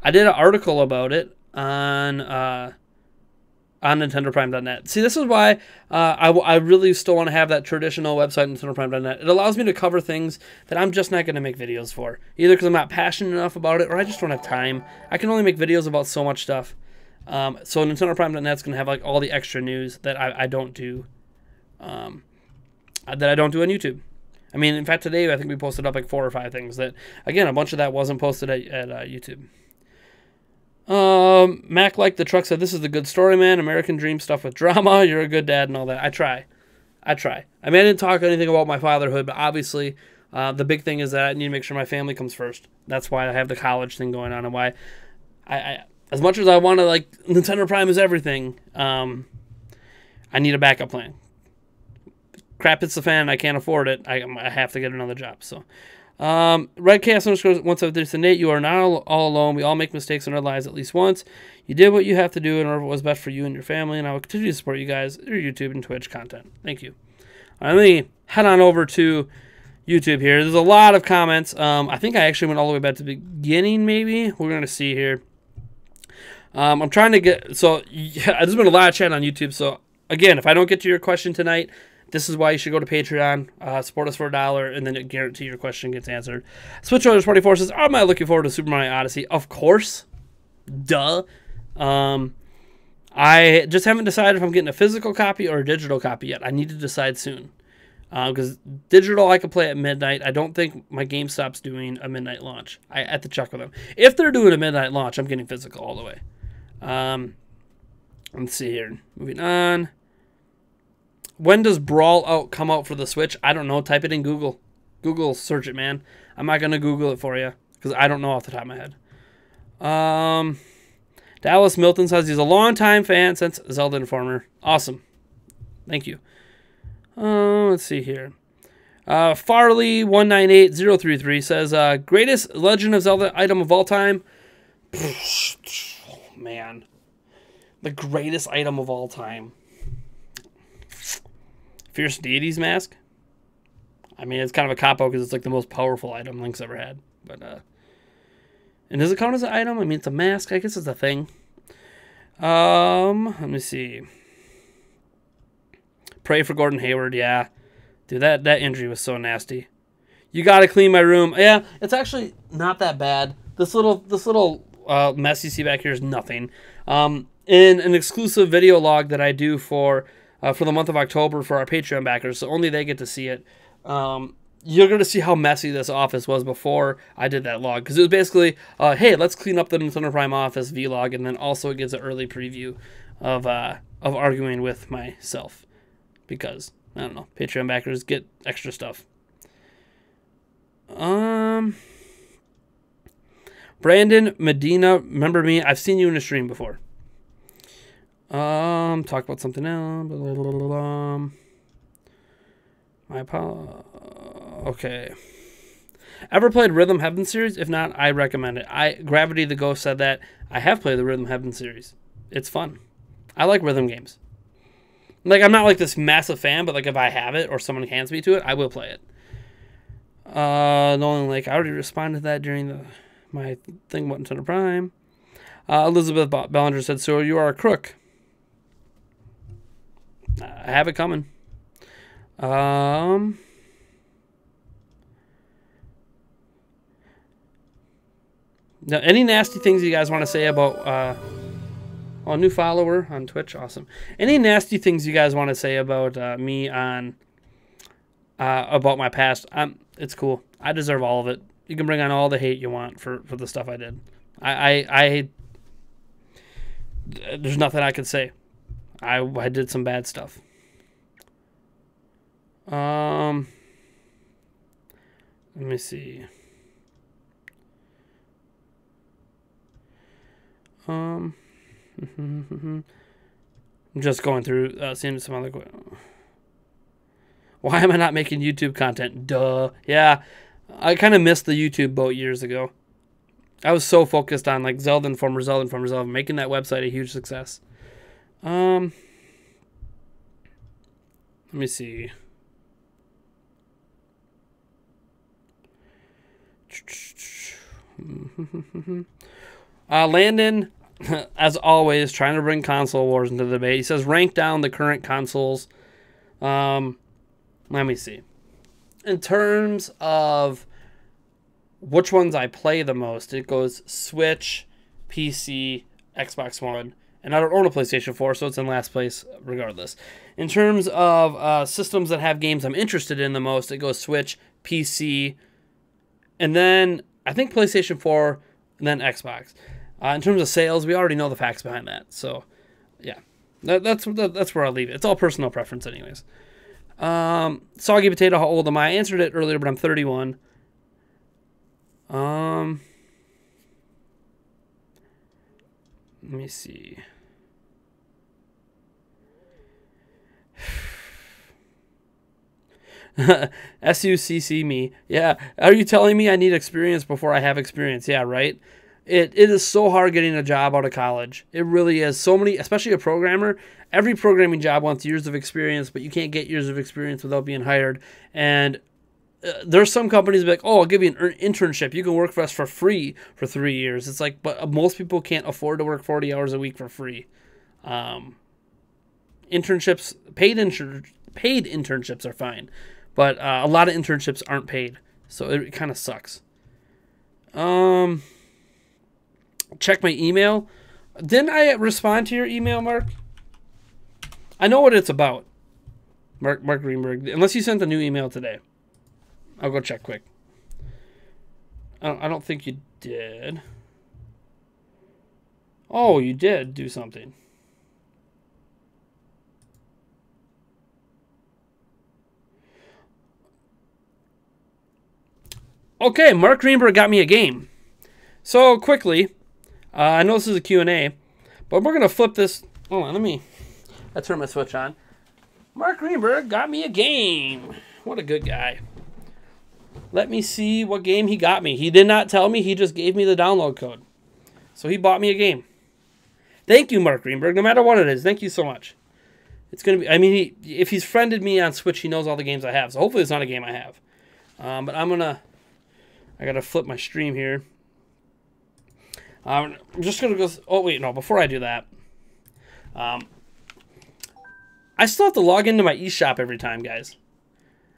I did an article about it on NintendoPrime.net. See, this is why I really still want to have that traditional website, NintendoPrime.net. It allows me to cover things that I'm just not going to make videos for, either because I'm not passionate enough about it or I just don't have time. I can only make videos about so much stuff. So NintendoPrime.net is going to have like all the extra news that I don't do, on YouTube. I mean, in fact, today I think we posted up like 4 or 5 things that, again, a bunch of that wasn't posted at YouTube. Mac Like the Truck said, "This is the good story, man. American Dream stuff with drama. You're a good dad and all that." I try. I mean, I didn't talk anything about my fatherhood, but obviously the big thing is that I need to make sure my family comes first. That's why I have the college thing going on, and why I as much as I want to, like, Nintendo Prime is everything, I need a backup plan. Crap hits the fan and I can't afford it. I have to get another job. So, Red Chaos _ 173 said, "Nate, you are not all alone. We all make mistakes in our lives at least once. You did what you have to do in order what was best for you and your family, and I will continue to support you guys through YouTube and Twitch content." Thank you. All right, let me head on over to YouTube here. There's a lot of comments. I think I actually went all the way back to the beginning, maybe. We're going to see here. I'm trying to get... So, yeah, there's been a lot of chat on YouTube. So, again, if I don't get to your question tonight, this is why you should go to Patreon, support us for $1, and then guarantee your question gets answered. SwitchRollers24 says, "Am I looking forward to Super Mario Odyssey?" Of course. Duh. I just haven't decided if I'm getting a physical copy or a digital copy yet. I need to decide soon. Because digital I can play at midnight. I don't think my GameStop's doing a midnight launch. I have to check with them. If they're doing a midnight launch, I'm getting physical all the way. Let's see here. Moving on. When does Brawl Out come out for the Switch? I don't know. Type it in Google. Google search it, man. I'm not going to Google it for you because I don't know off the top of my head. Dallas Milton says he's a long-time fan since Zelda Informer. Awesome. Thank you. Let's see here. Farley198033 says, "Greatest Legend of Zelda item of all time." Man. The greatest item of all time. Fierce Deity's Mask. I mean, it's kind of a cop-out because it's like the most powerful item Link's ever had. But, and does it count as an item? I mean, it's a mask. I guess it's a thing. Let me see. Pray for Gordon Hayward. Yeah. Dude, that injury was so nasty. You got to clean my room. Yeah, it's actually not that bad. This little mess you see back here is nothing. In an exclusive video log that I do for the month of October for our Patreon backers, so only they get to see it. You're going to see how messy this office was before I did that log. Because it was basically, hey, let's clean up the Nintendo Prime office vlog, and then also it gives an early preview of arguing with myself. Because, I don't know, Patreon backers get extra stuff. Brandon Medina, remember me? I've seen you in a stream before. Talk about something else. Okay. Ever played Rhythm Heaven series? If not, I recommend it. Gravity the Ghost said that. I have played the Rhythm Heaven series. It's fun. I like rhythm games. Like, I'm not like this massive fan, but like if I have it or someone hands me to it, I will play it. Nolan Lake, I already responded to that during my thing about Nintendo Prime. Elizabeth Bellinger said, "So you are a crook." I have it coming. Now, any nasty things you guys want to say about a new follower on Twitch? Awesome. Any nasty things you guys want to say about me on about my past? It's cool. I deserve all of it. You can bring on all the hate you want for the stuff I did. There's nothing I could say. I did some bad stuff. Let me see. I'm just going through, seeing some other. Why am I not making YouTube content? Duh. Yeah, I kind of missed the YouTube boat years ago. I was so focused on like Zelda Informer, making that website a huge success. Let me see. Landon, as always, trying to bring console wars into the debate. He says rank down the current consoles. Let me see. In terms of which ones I play the most, it goes Switch, PC, Xbox One, and I don't own a PlayStation 4, so it's in last place regardless. In terms of systems that have games I'm interested in the most, it goes Switch, PC, and then I think PlayStation 4, and then Xbox. In terms of sales, we already know the facts behind that. So, yeah, that's where I'll leave it. It's all personal preference anyways. Soggy Potato, how old am I? I answered it earlier, but I'm 31. Let me see. SUCC me. Yeah. Are you telling me I need experience before I have experience? Yeah, right? It is so hard getting a job out of college. It really is. So many, especially a programmer, every programming job wants years of experience, but you can't get years of experience without being hired. And there's some companies that are like, oh, I'll give you an internship. You can work for us for free for 3 years. It's like, but most people can't afford to work 40 hours a week for free. Internships, paid internships are fine. But a lot of internships aren't paid, so it kind of sucks. Check my email. Didn't I respond to your email, Mark? I know what it's about. Mark Greenberg. Unless you sent a new email today. I'll go check quick. I don't think you did. Oh, you did do something. Okay, Mark Greenberg got me a game. So, quickly, I know this is a Q&A, but we're going to flip this. Hold on, I turn my switch on. Mark Greenberg got me a game. What a good guy. Let me see what game he got me. He did not tell me. He just gave me the download code. So he bought me a game. Thank you, Mark Greenberg, no matter what it is. Thank you so much. It's going to be, I mean, if he's friended me on Switch, he knows all the games I have. So hopefully it's not a game I have. But I got to flip my stream here. I'm just going to go... Oh, wait, no. Before I do that, I still have to log into my eShop every time, guys.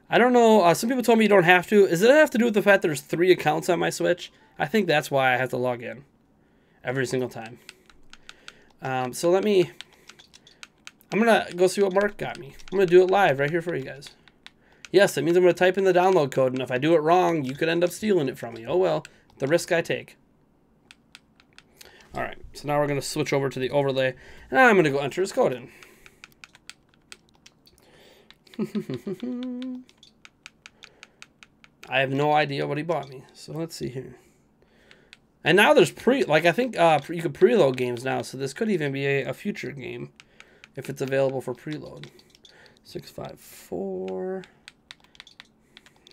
I don't know. Some people told me you don't have to. Does it have to do with the fact there's 3 accounts on my Switch? I think that's why I have to log in every single time. So let me... I'm going to go see what Mark got me. I'm going to do it live right here for you guys. Yes, that means I'm going to type in the download code, and if I do it wrong, you could end up stealing it from me. Oh, well, the risk I take. All right, so now we're going to switch over to the overlay, and I'm going to go enter his code in. I have no idea what he bought me, so let's see here. And now there's I think you can preload games now, so this could even be a future game if it's available for preload. 654...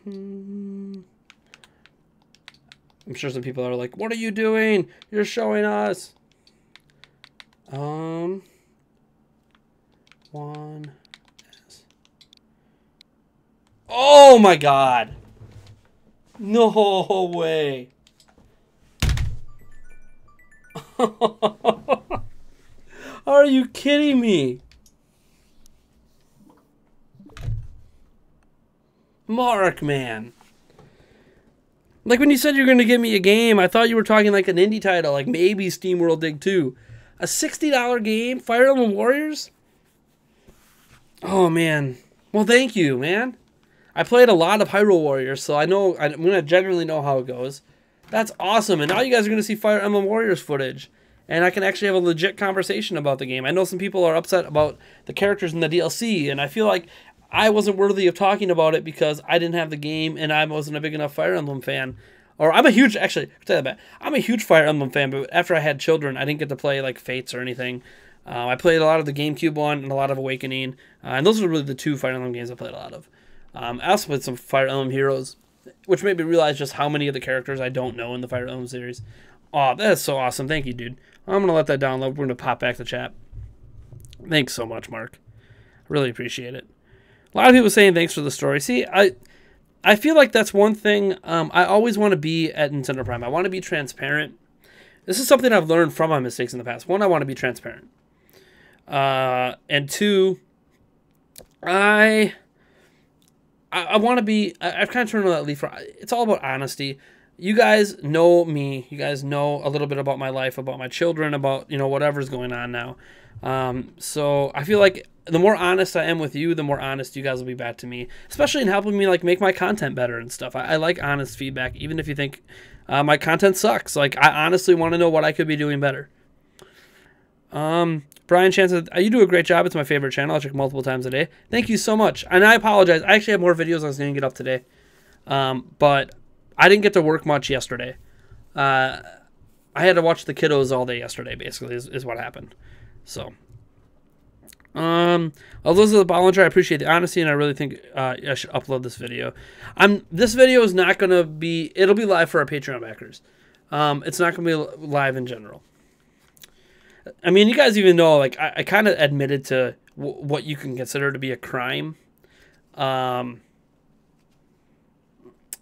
I'm sure some people are like, what are you doing? You're showing us. One. Oh my God. No way. Are you kidding me? Mark, man. Like when you said you were going to give me a game, I thought you were talking like an indie title, like maybe SteamWorld Dig 2. A $60 game? Fire Emblem Warriors? Oh, man. Well, thank you, man. I played a lot of Hyrule Warriors, so I'm going to generally know how it goes. That's awesome. And now you guys are going to see Fire Emblem Warriors footage. And I can actually have a legit conversation about the game. I know some people are upset about the characters in the DLC, and I feel like I wasn't worthy of talking about it because I didn't have the game and I wasn't a big enough Fire Emblem fan. Or I'm a huge, actually, tell you that, I'm a huge Fire Emblem fan, but after I had children, I didn't get to play like Fates or anything. I played a lot of the GameCube one and a lot of Awakening, and those are really the two Fire Emblem games I played a lot of. I also played some Fire Emblem Heroes, which made me realize just how many of the characters I don't know in the Fire Emblem series. Oh, that is so awesome. Thank you, dude. I'm going to let that download. We're going to pop back the chat. Thanks so much, Mark. Really appreciate it. A lot of people saying thanks for the story. See, I feel like that's one thing I always want to be at Nintendo Prime. I want to be transparent. This is something I've learned from my mistakes in the past. One, I want to be transparent. And two, I want to be, I've kind of turned on that leaf. It's all about honesty. You guys know me. You guys know a little bit about my life, about my children, about, you know, whatever's going on now. So I feel like the more honest I am with you, the more honest you guys will be back to me, especially in helping me like make my content better and stuff. I like honest feedback, even if you think my content sucks. Like, I honestly want to know what I could be doing better. Brian Chan said, you do a great job. It's my favorite channel. I check multiple times a day. Thank you so much. And I apologize. I actually have more videos I was going to get up today. But I didn't get to work much yesterday. I had to watch the kiddos all day yesterday, basically, is what happened. So, Elizabeth Bollinger, I appreciate the honesty, and I really think I should upload this video. This video is not going to be, it'll be live for our Patreon backers. It's not going to be live in general. I mean, you guys even know, like, I kind of admitted to what you can consider to be a crime. You know,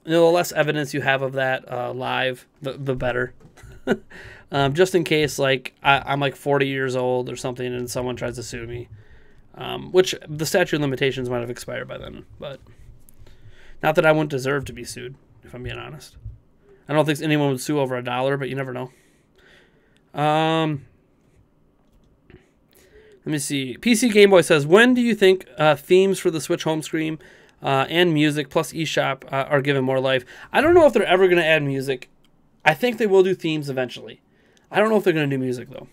the less evidence you have of that live, the better. Just in case, like, I'm like 40 years old or something and someone tries to sue me. Which the statute of limitations might have expired by then. But not that I wouldn't deserve to be sued, if I'm being honest. I don't think anyone would sue over $1, but you never know. Let me see. PC Game Boy says, when do you think themes for the Switch home screen and music plus eShop are given more life? I don't know if they're ever going to add music. I think they will do themes eventually. I don't know if they're going to do music, though.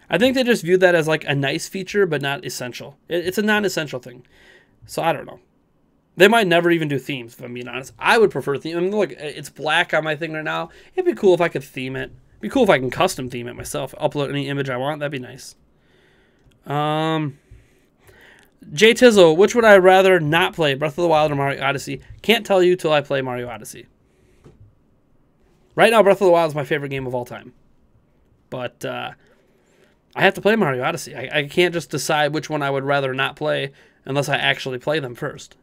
I think they just view that as like a nice feature, but not essential. It's a non-essential thing. So I don't know. They might never even do themes, if I'm being honest. I would prefer theme. I mean, look, it's black on my thing right now. It'd be cool if I could theme it. It'd be cool if I can custom theme it myself. Upload any image I want. That'd be nice. Jay Tizzle, which would I rather not play, Breath of the Wild or Mario Odyssey? Can't tell you till I play Mario Odyssey. Right now, Breath of the Wild is my favorite game of all time. But I have to play Mario Odyssey. I can't just decide which one I would rather not play unless I actually play them first.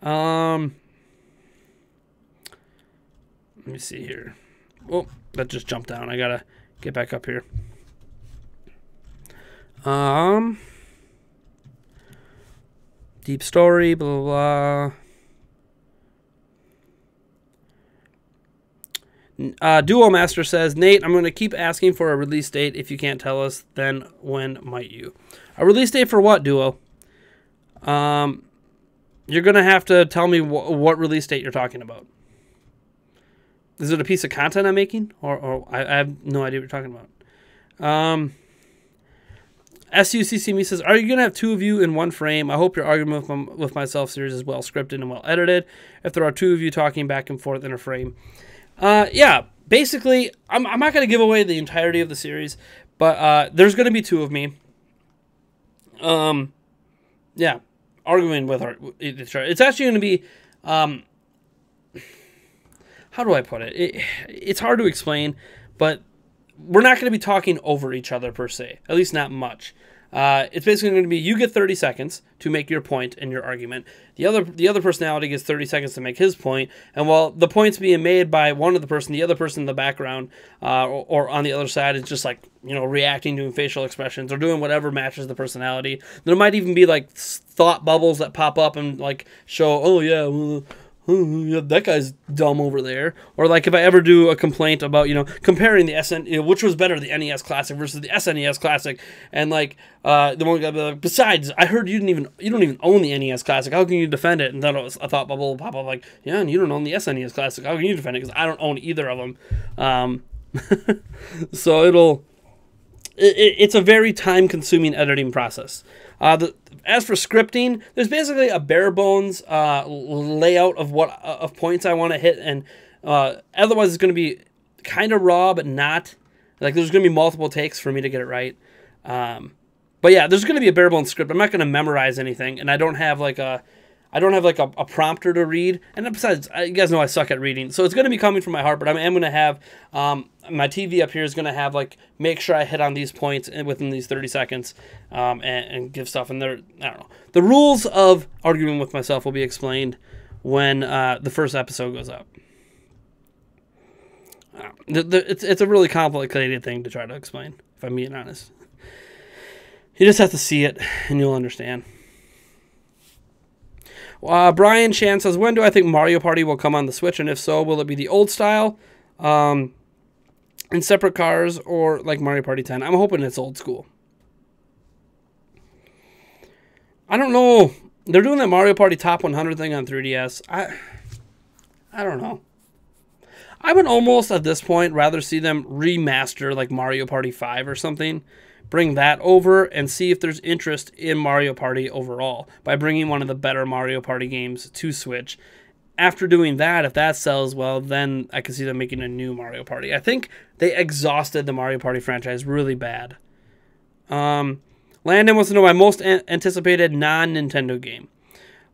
Let me see here. Oh, that just jumped down. I gotta get back up here. Deep story, blah, blah, blah. Duo Master says, Nate, I'm going to keep asking for a release date. If you can't tell us, then when might you? A release date for what, Duo? You're going to have to tell me what release date you're talking about. Is it a piece of content I'm making? Or I have no idea what you're talking about. SUCC me says, are you going to have two of you in one frame? I hope your argument with myself series is well scripted and well edited. If there are two of you talking back and forth in a frame. Yeah, basically, I'm not going to give away the entirety of the series, but there's going to be two of me. Yeah, arguing with each other. It's actually going to be, how do I put it? It's hard to explain, but we're not going to be talking over each other per se, at least not much. It's basically going to be you get 30 seconds to make your point in your argument. The other personality gets 30 seconds to make his point, and while the point's being made by one of the person, the other person in the background or on the other side is just like, you know, reacting, doing facial expressions or doing whatever matches the personality. There might even be like thought bubbles that pop up and like show, oh yeah, well, that guy's dumb over there. Or like if I ever do a complaint about, you know, comparing the which was better, the NES Classic versus the SNES Classic, and like the one guy be like, besides, I heard you don't even own the NES Classic. How can you defend it? And then a thought bubble will pop up like, yeah, and you don't own the SNES Classic. How can you defend it? Because I don't own either of them. So it's a very time-consuming editing process. as for scripting, there's basically a bare bones layout of what of points I want to hit, and otherwise it's going to be kind of raw, but not like there's going to be multiple takes for me to get it right. But yeah, there's going to be a bare bones script. I'm not going to memorize anything, and I don't have like a prompter to read. And besides, you guys know I suck at reading, so it's going to be coming from my heart. But I am going to have my TV up here is going to have like make sure I hit on these points within these 30 seconds, and give stuff. And I don't know. The rules of arguing with myself will be explained when the first episode goes up. It's a really complicated thing to try to explain, if I'm being honest. You just have to see it, and you'll understand. Brian Chan says, when do I think Mario Party will come on the Switch? And if so, will it be the old style, in separate cars, or like Mario Party 10? I'm hoping it's old school. I don't know. They're doing that Mario Party Top 100 thing on 3DS. I don't know. I would almost, at this point, rather see them remaster like Mario Party 5 or something. Bring that over and see if there's interest in Mario Party overall by bringing one of the better Mario Party games to Switch. After doing that, if that sells well, then I can see them making a new Mario Party. I think they exhausted the Mario Party franchise really bad. Landon wants to know my most anticipated non-Nintendo game.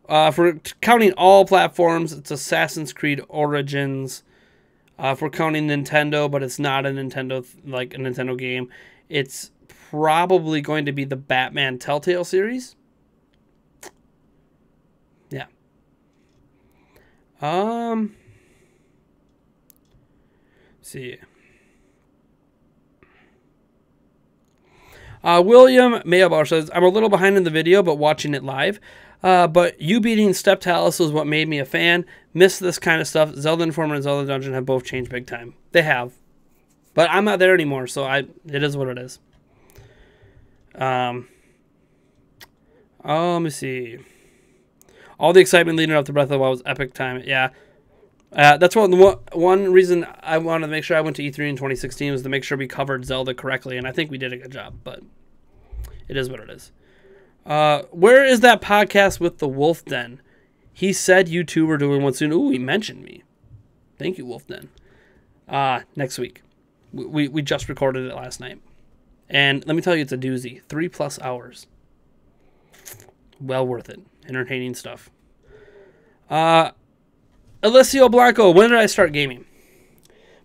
If we're counting all platforms, it's Assassin's Creed Origins. If we're counting Nintendo, but it's not a Nintendo game, it's probably going to be the Batman Telltale series. Yeah. See. William Mayabauer says, I'm a little behind in the video, but watching it live. But you beating Step Talus was what made me a fan. Miss this kind of stuff. Zelda Informer and Zelda Dungeon have both changed big time. They have. But I'm not there anymore, so it is what it is. Let me see. All the excitement leading up to Breath of the Wild was epic time. Yeah. That's one reason I wanted to make sure I went to E3 in 2016 was to make sure we covered Zelda correctly, and I think we did a good job, but it is what it is. Where is that podcast with the Wolf Den? He said you two were doing one soon. Ooh, he mentioned me. Thank you, Wolf Den. Next week. We just recorded it last night. And let me tell you, it's a doozy. 3+ hours. Well worth it. Entertaining stuff. Alessio Blanco, when did I start gaming?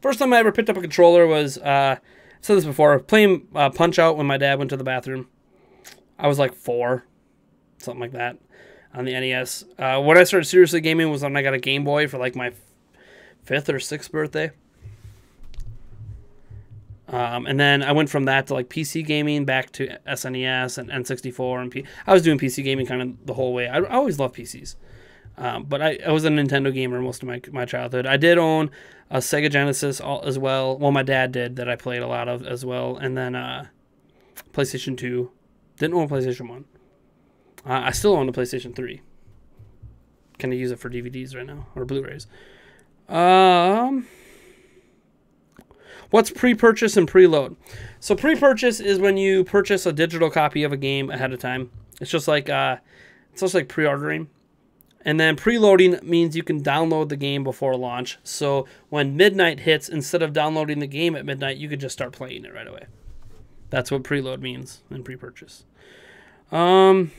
First time I ever picked up a controller was, I said this before, playing Punch-Out when my dad went to the bathroom. I was like 4, something like that, on the NES. When I started seriously gaming was when I got a Game Boy for like my 5th or 6th birthday. And then I went from that to like PC gaming back to SNES and N64. And I was doing PC gaming kind of the whole way. I always loved PCs. But I was a Nintendo gamer most of my childhood. I did own a Sega Genesis as well. Well, my dad did, that I played a lot of as well. And then PlayStation 2. Didn't own a PlayStation 1. I still own a PlayStation 3. Can I use it for DVDs right now? Or Blu-rays? What's pre-purchase and preload? So pre-purchase is when you purchase a digital copy of a game ahead of time. It's just like pre-ordering. And then preloading means you can download the game before launch. So when midnight hits, instead of downloading the game at midnight, you could just start playing it right away. That's what preload means in pre-purchase. Hyrule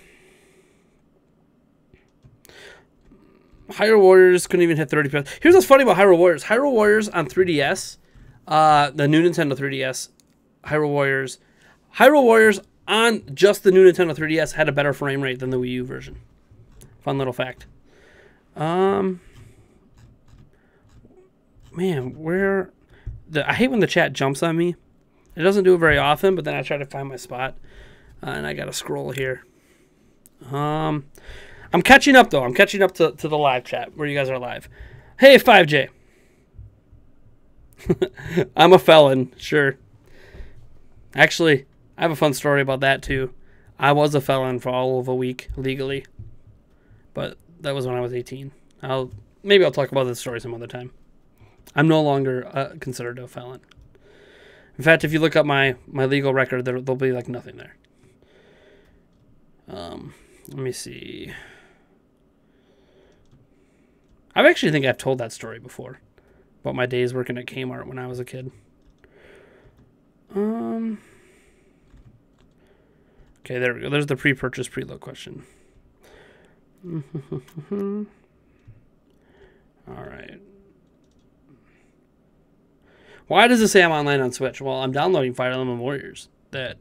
Warriors couldn't even hit 30. Here's what's funny about Hyrule Warriors. Hyrule Warriors on 3DS, the new Nintendo 3DS, Hyrule Warriors on just the new Nintendo 3DS had a better frame rate than the Wii U version. Fun little fact. Man, I hate when the chat jumps on me. It doesn't do it very often, but then I try to find my spot, and I gotta scroll here. I'm catching up though. I'm catching up to the live chat where you guys are live. Hey, 5J. I'm a felon, sure. Actually, I have a fun story about that too. I was a felon for all of a week legally, but that was when I was 18. Maybe I'll talk about this story some other time. I'm no longer considered a felon. In fact, if you look up my legal record, there'll be like nothing there. Let me see. I actually think I've told that story before about my days working at Kmart when I was a kid. Okay, there we go. There's the pre-purchase preload question. All right. Why does it say I'm online on Switch? Well, I'm downloading Fire Emblem Warriors. That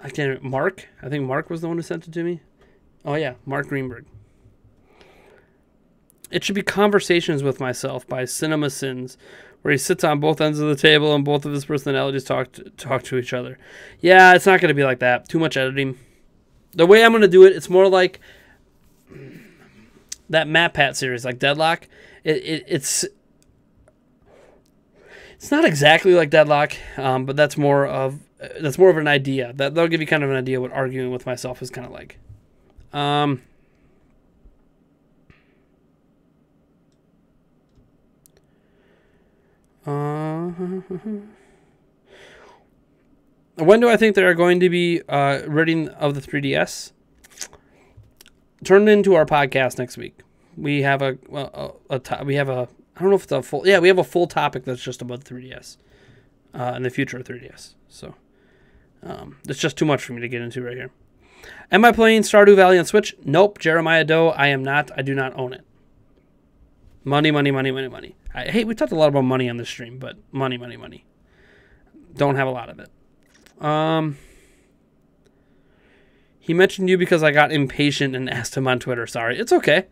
I can't. Mark. I think Mark was the one who sent it to me. Oh yeah, Mark Greenberg. It should be Conversations with Myself by Cinema Sins, where he sits on both ends of the table and both of his personalities talk to each other. Yeah, it's not going to be like that. Too much editing. The way I'm going to do it, it's more like that MatPat series, like Deadlock. It's not exactly like Deadlock, but that's more of an idea. That'll give you kind of an idea what arguing with myself is kind of like. When do I think they are going to be ridding of the 3DS? Turn it into our podcast next week. We have I don't know if it's a full, we have a full topic that's just about the 3DS and the future of 3DS. So it's just too much for me to get into right here. Am I playing Stardew Valley on Switch? Nope. Jeremiah Doe, I am not. I do not own it. Money, money, money, money, money. We talked a lot about money on this stream, but money, money, money. Don't have a lot of it. He mentioned you because I got impatient and asked him on Twitter. Sorry. It's okay.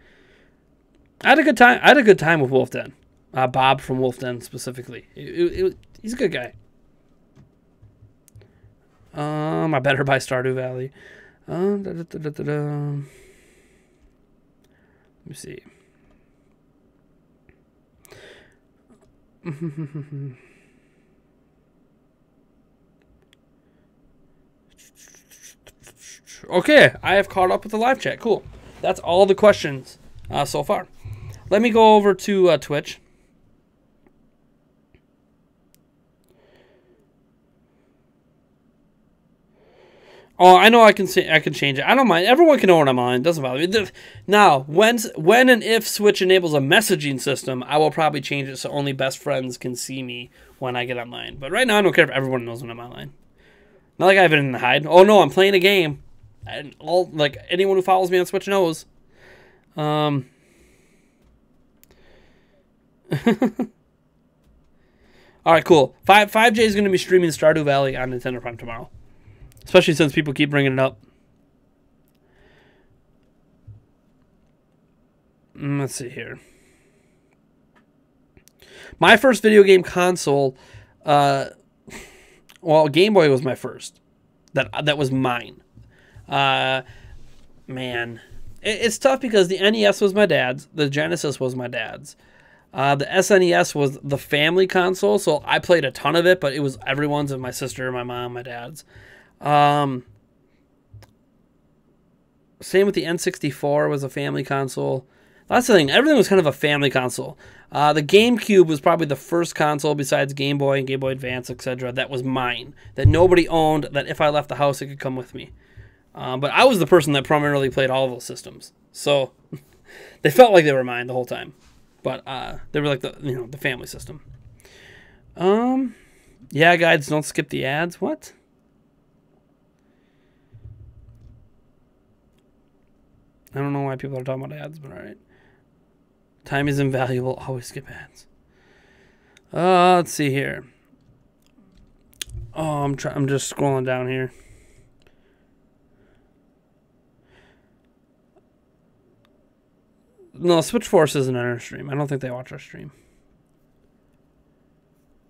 I had a good time. I had a good time with Wolf Den. Bob from Wolf Den specifically. He's a good guy. I better buy Stardew Valley. Let me see. Okay, I have caught up with the live chat. Cool. That's all the questions so far. Let me go over to Twitch. Oh, I know I can change it. I don't mind. Everyone can know when I'm on. It doesn't bother me. Now, when and if Switch enables a messaging system, I will probably change it so only best friends can see me when I get online. But right now, I don't care if everyone knows when I'm online. Not like I have anything to hide. Oh no, I'm playing a game. And anyone who follows me on Switch knows. All right, cool. 5J is going to be streaming Stardew Valley on Nintendo Prime tomorrow. Especially since people keep bringing it up. Let's see here. My first video game console, well, Game Boy was my first. That was mine. Man, it's tough because the NES was my dad's. The Genesis was my dad's. The SNES was the family console, so I played a ton of it, but it was everyone's, of my sister, my mom, my dad's. Same with the N64 was a family console. That's the thing. Everything was kind of a family console. The GameCube was probably the first console besides Game Boy and Game Boy Advance, etc. that was mine. That nobody owned, that if I left the house, it could come with me. But I was the person that primarily played all of those systems. So they felt like they were mine the whole time. But they were like the family system. Yeah, guys, don't skip the ads. What? I don't know why people are talking about ads, but all right. Time is invaluable. Always skip ads. Let's see here. Oh, I'm just scrolling down here. No, Switch Force isn't on our stream. I don't think they watch our stream.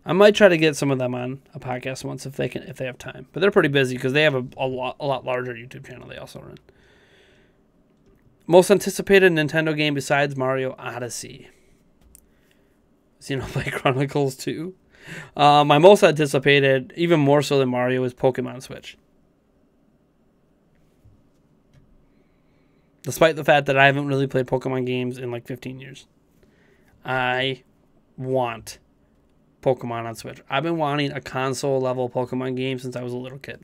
I might try to get some of them on a podcast once if they have time. But they're pretty busy because they have a lot larger YouTube channel they also run. Most anticipated Nintendo game besides Mario Odyssey. Xenoblade Chronicles 2. My most anticipated, even more so than Mario, is Pokemon Switch. Despite the fact that I haven't really played Pokemon games in like 15 years. I want Pokemon on Switch. I've been wanting a console-level Pokemon game since I was a little kid.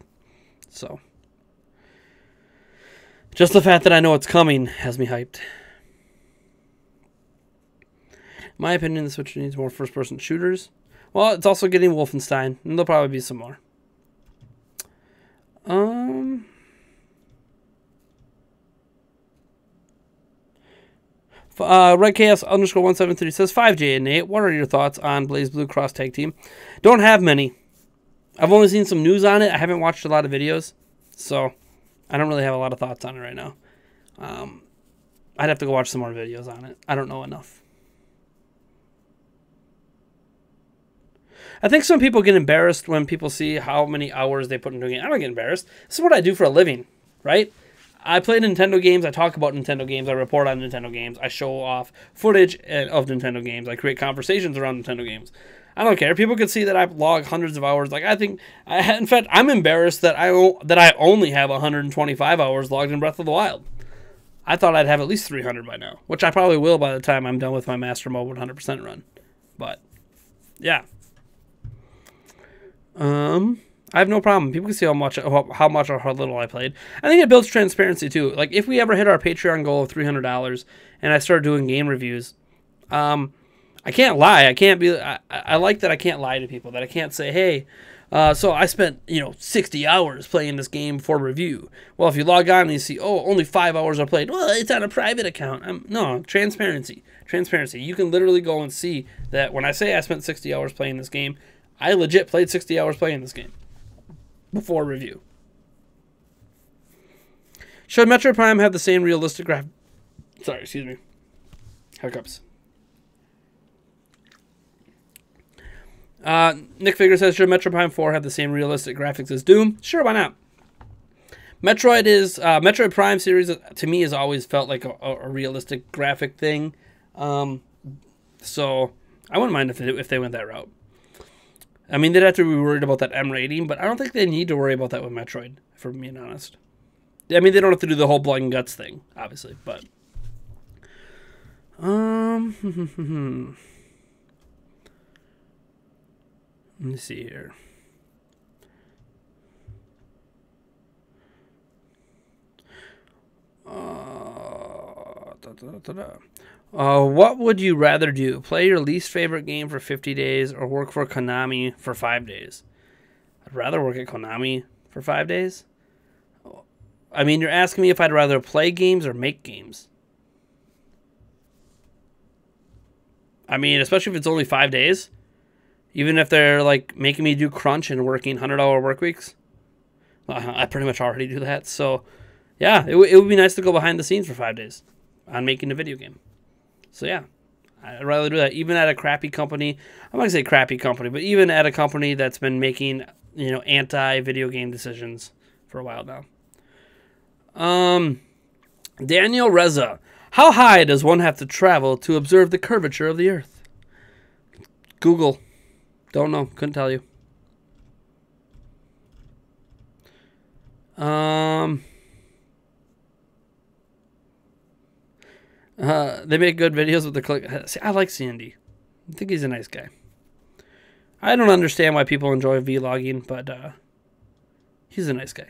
So, just the fact that I know it's coming has me hyped. In my opinion, the Switch needs more first-person shooters. Well, it's also getting Wolfenstein, and there'll probably be some more. Red Chaos _173 says 5J and Nate. What are your thoughts on BlazBlue Cross Tag Team? Don't have many. I've only seen some news on it. I haven't watched a lot of videos, so I don't really have a lot of thoughts on it right now. I'd have to go watch some more videos on it. I don't know enough. I think some people get embarrassed when people see how many hours they put into a game. I don't get embarrassed. This is what I do for a living, right? I play Nintendo games. I talk about Nintendo games. I report on Nintendo games. I show off footage of Nintendo games. I create conversations around Nintendo games. I don't care. People can see that I log hundreds of hours. Like, in fact, I'm embarrassed that I only have 125 hours logged in Breath of the Wild. I thought I'd have at least 300 by now, which I probably will by the time I'm done with my Master Mode 100% run. But, yeah. I have no problem. People can see how much or how little I played. I think it builds transparency too. Like if we ever hit our Patreon goal of $300 and I start doing game reviews, I can't lie. I can't be. I like that I can't lie to people. That I can't say, hey, so I spent 60 hours playing this game for review. Well, if you log on and you see, oh, only 5 hours I played. Well, it's on a private account. No, transparency. You can literally go and see that when I say I spent 60 hours playing this game, I legit played 60 hours playing this game before review. Should Metroid Prime have the same realistic hiccups. Nick Figure says, should Metroid Prime 4 have the same realistic graphics as Doom? Sure, why not? Metroid Prime series to me has always felt like a realistic graphic thing. So I wouldn't mind if they went that route. I mean, they'd have to be worried about that M rating, but I don't think they need to worry about that with Metroid, if I'm being honest. I mean, they don't have to do the whole blood and guts thing, obviously, but... Let me see here. What would you rather do? Play your least favorite game for 50 days or work for Konami for 5 days? I'd rather work at Konami for 5 days. I mean, you're asking me if I'd rather play games or make games. I mean, especially if it's only 5 days. Even if they're like making me do crunch and working $100 work weeks. I pretty much already do that. So, yeah, it would be nice to go behind the scenes for 5 days on making a video game. So, yeah, I'd rather do that. Even at a crappy company. I'm not going to say crappy company, but even at a company that's been making, anti-video game decisions for a while now. Daniel Reza. How high does one have to travel to observe the curvature of the Earth? Google. Don't know. Couldn't tell you. They make good videos with the click. See, I like Sandy. I think he's a nice guy. I don't understand why people enjoy vlogging, but he's a nice guy.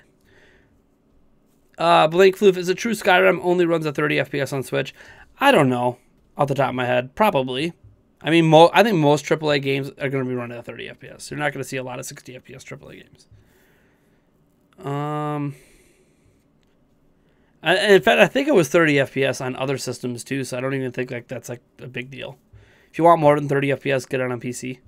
Blake Floof, is it true Skyrim only runs at 30 FPS on Switch? I don't know. Off the top of my head. Probably. I mean, I think most AAA games are going to be running at 30 FPS. You're not going to see a lot of 60 FPS AAA games. In fact, I think it was 30 FPS on other systems too, so I don't even think that's a big deal. If you want more than 30 FPS, get it on PC.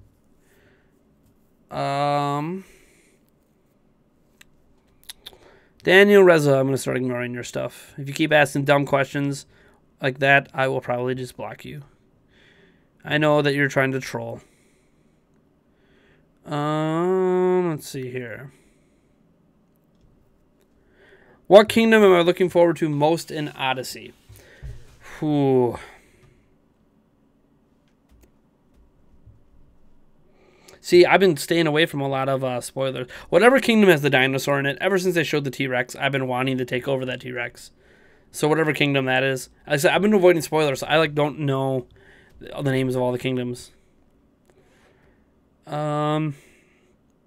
Daniel Reza, I'm going to start ignoring your stuff. If you keep asking dumb questions like that, I will probably just block you. I know that you're trying to troll. Let's see here. What kingdom am I looking forward to most in Odyssey? Whew. See, I've been staying away from a lot of spoilers. Whatever kingdom has the dinosaur in it, ever since they showed the T-Rex, I've been wanting to take over that T-Rex. So whatever kingdom that is. Like I said, I've been avoiding spoilers. So I don't know the names of all the kingdoms.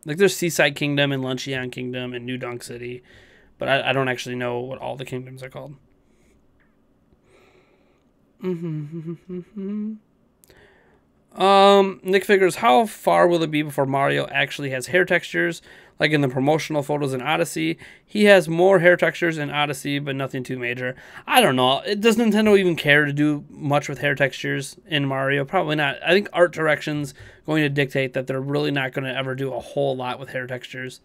Like there's Seaside Kingdom and Luncheon Kingdom and New Donk City, but I don't actually know what all the kingdoms are called. Nick figures, how far will it be before Mario actually has hair textures, like in the promotional photos in Odyssey? He has more hair textures in Odyssey, but nothing too major. I don't know. Does Nintendo even care to do much with hair textures in Mario? Probably not. I think art direction's going to dictate that they're really not going to ever do a whole lot with hair textures.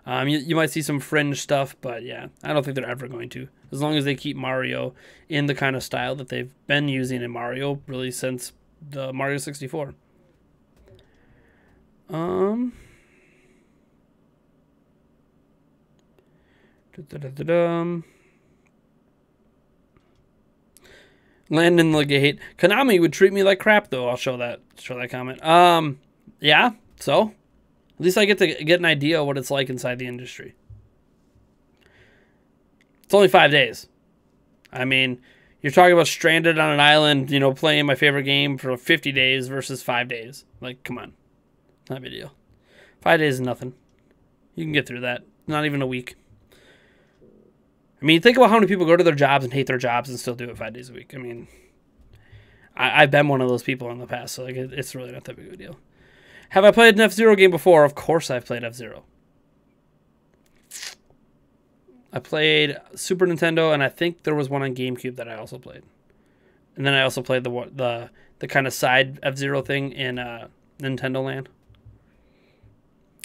You might see some fringe stuff, but yeah, I don't think they're ever going to. As long as they keep Mario in the kind of style that they've been using in Mario really since the Mario 64. Landon Legate. Konami would treat me like crap, though. I'll show that comment. Yeah, so at least I get to get an idea of what it's like inside the industry. It's only 5 days. I mean, you're talking about stranded on an island, you know, playing my favorite game for 50 days versus 5 days. Like, come on. Not a big deal. 5 days is nothing. You can get through that. Not even a week. I mean, think about how many people go to their jobs and hate their jobs and still do it 5 days a week. I mean, I've been one of those people in the past, so like it's really not that big of a deal. Have I played an F-Zero game before? Of course I've played F-Zero. I played Super Nintendo, and I think there was one on GameCube that I also played. And then I also played the kind of side F-Zero thing in Nintendo Land.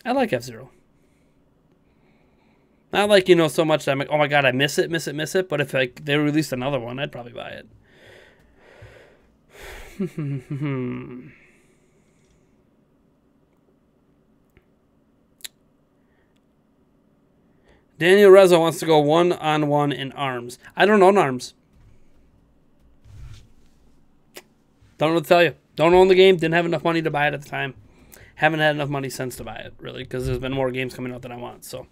I like F-Zero. Not like, you know, so much that I'm like, oh my god, I miss it. But if like they released another one, I'd probably buy it. Daniel Rezzo wants to go 1-on-1 in ARMS. I don't own ARMS. Don't know what to tell you. Don't own the game. Didn't have enough money to buy it at the time. Haven't had enough money since to buy it, really, because there's been more games coming out than I want. So,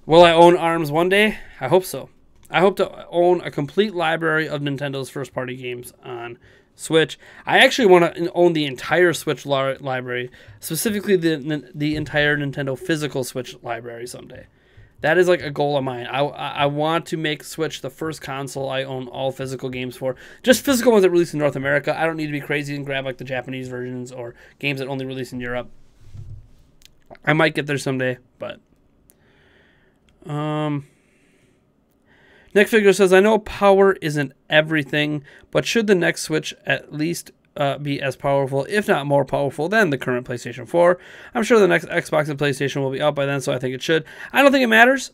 will I own ARMS one day? I hope so. I hope to own a complete library of Nintendo's first-party games on Switch. I actually want to own the entire Switch library, specifically the entire Nintendo physical Switch library someday. That is like a goal of mine. I want to make Switch the first console I own all physical games for. Just physical ones that release in North America. I don't need to be crazy and grab like the Japanese versions or games that only release in Europe. I might get there someday, but Nick Figure says, I know power isn't everything, but should the next Switch at least be as powerful, if not more powerful, than the current PlayStation 4? I'm sure the next Xbox and PlayStation will be out by then, so I think it should. I don't think it matters.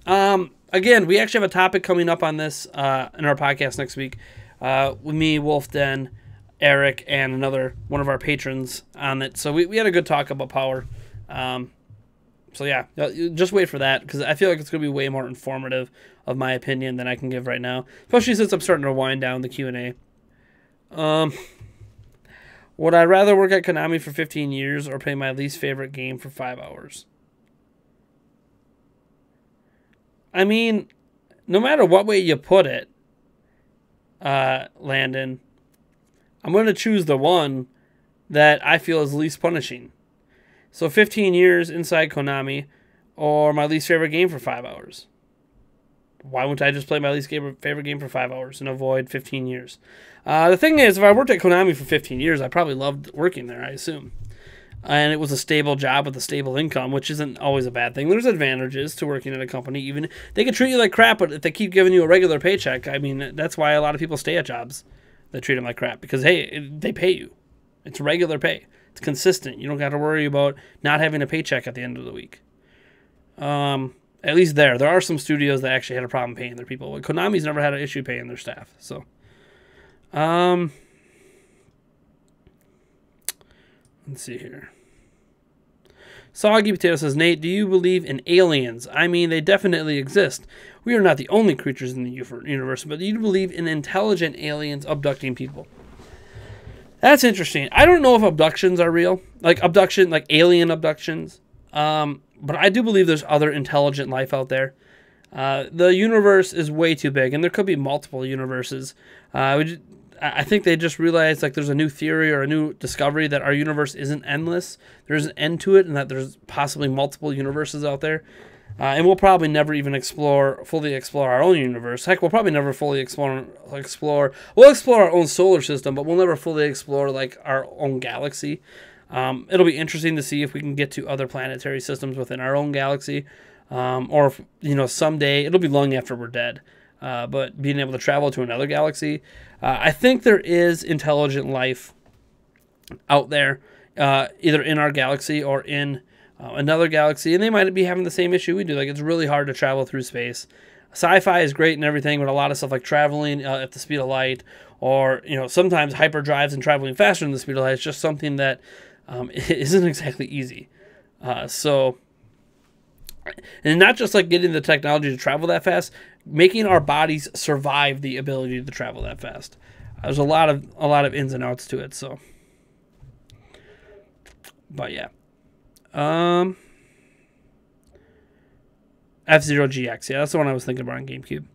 Again, we actually have a topic coming up on this in our podcast next week with me, Wolf Den, Eric, and one of our patrons on it. So we had a good talk about power. So yeah, just wait for that, because I feel like it's going to be way more informative of my opinion than I can give right now, especially since I'm starting to wind down the Q&A. Would I rather work at Konami for 15 years or play my least favorite game for 5 hours? I mean, no matter what way you put it, Landon, I'm going to choose the one that I feel is least punishing. So 15 years inside Konami or my least favorite game for 5 hours. Why wouldn't I just play my least favorite game for 5 hours and avoid 15 years? The thing is, if I worked at Konami for 15 years, I probably loved working there, I assume. And it was a stable job with a stable income, which isn't always a bad thing. There's advantages to working at a company. Even they can treat you like crap, but if they keep giving you a regular paycheck, I mean, that's why a lot of people stay at jobs that treat them like crap. Because, hey, they pay you. It's regular pay. It's consistent. You don't got to worry about not having a paycheck at the end of the week. At least there are some studios that actually had a problem paying their people. But Konami's never had an issue paying their staff. So, let's see here. Soggy Potato says, Nate, do you believe in aliens? I mean, they definitely exist. We are not the only creatures in the universe, but do you believe in intelligent aliens abducting people? That's interesting. I don't know if abductions are real. Like alien abductions. But I do believe there's other intelligent life out there. The universe is way too big, and there could be multiple universes. I think they just realized like there's a new theory or a new discovery that our universe isn't endless. There's an end to it, and that there's possibly multiple universes out there. And we'll probably never even fully explore our own universe. Heck, we'll probably never fully explore. We'll explore our own solar system, but we'll never fully explore like our own galaxy. It'll be interesting to see if we can get to other planetary systems within our own galaxy, or if, someday it'll be long after we're dead. But being able to travel to another galaxy, I think there is intelligent life out there, either in our galaxy or in another galaxy, and they might be having the same issue we do. Like, it's really hard to travel through space. Sci-fi is great and everything, but a lot of stuff like traveling at the speed of light, or sometimes hyperdrives and traveling faster than the speed of light is just something that isn't exactly easy. And not just like getting the technology to travel that fast, making our bodies survive the ability to travel that fast. There's a lot of ins and outs to it. So, but yeah. F-Zero GX. Yeah, that's the one I was thinking about on GameCube.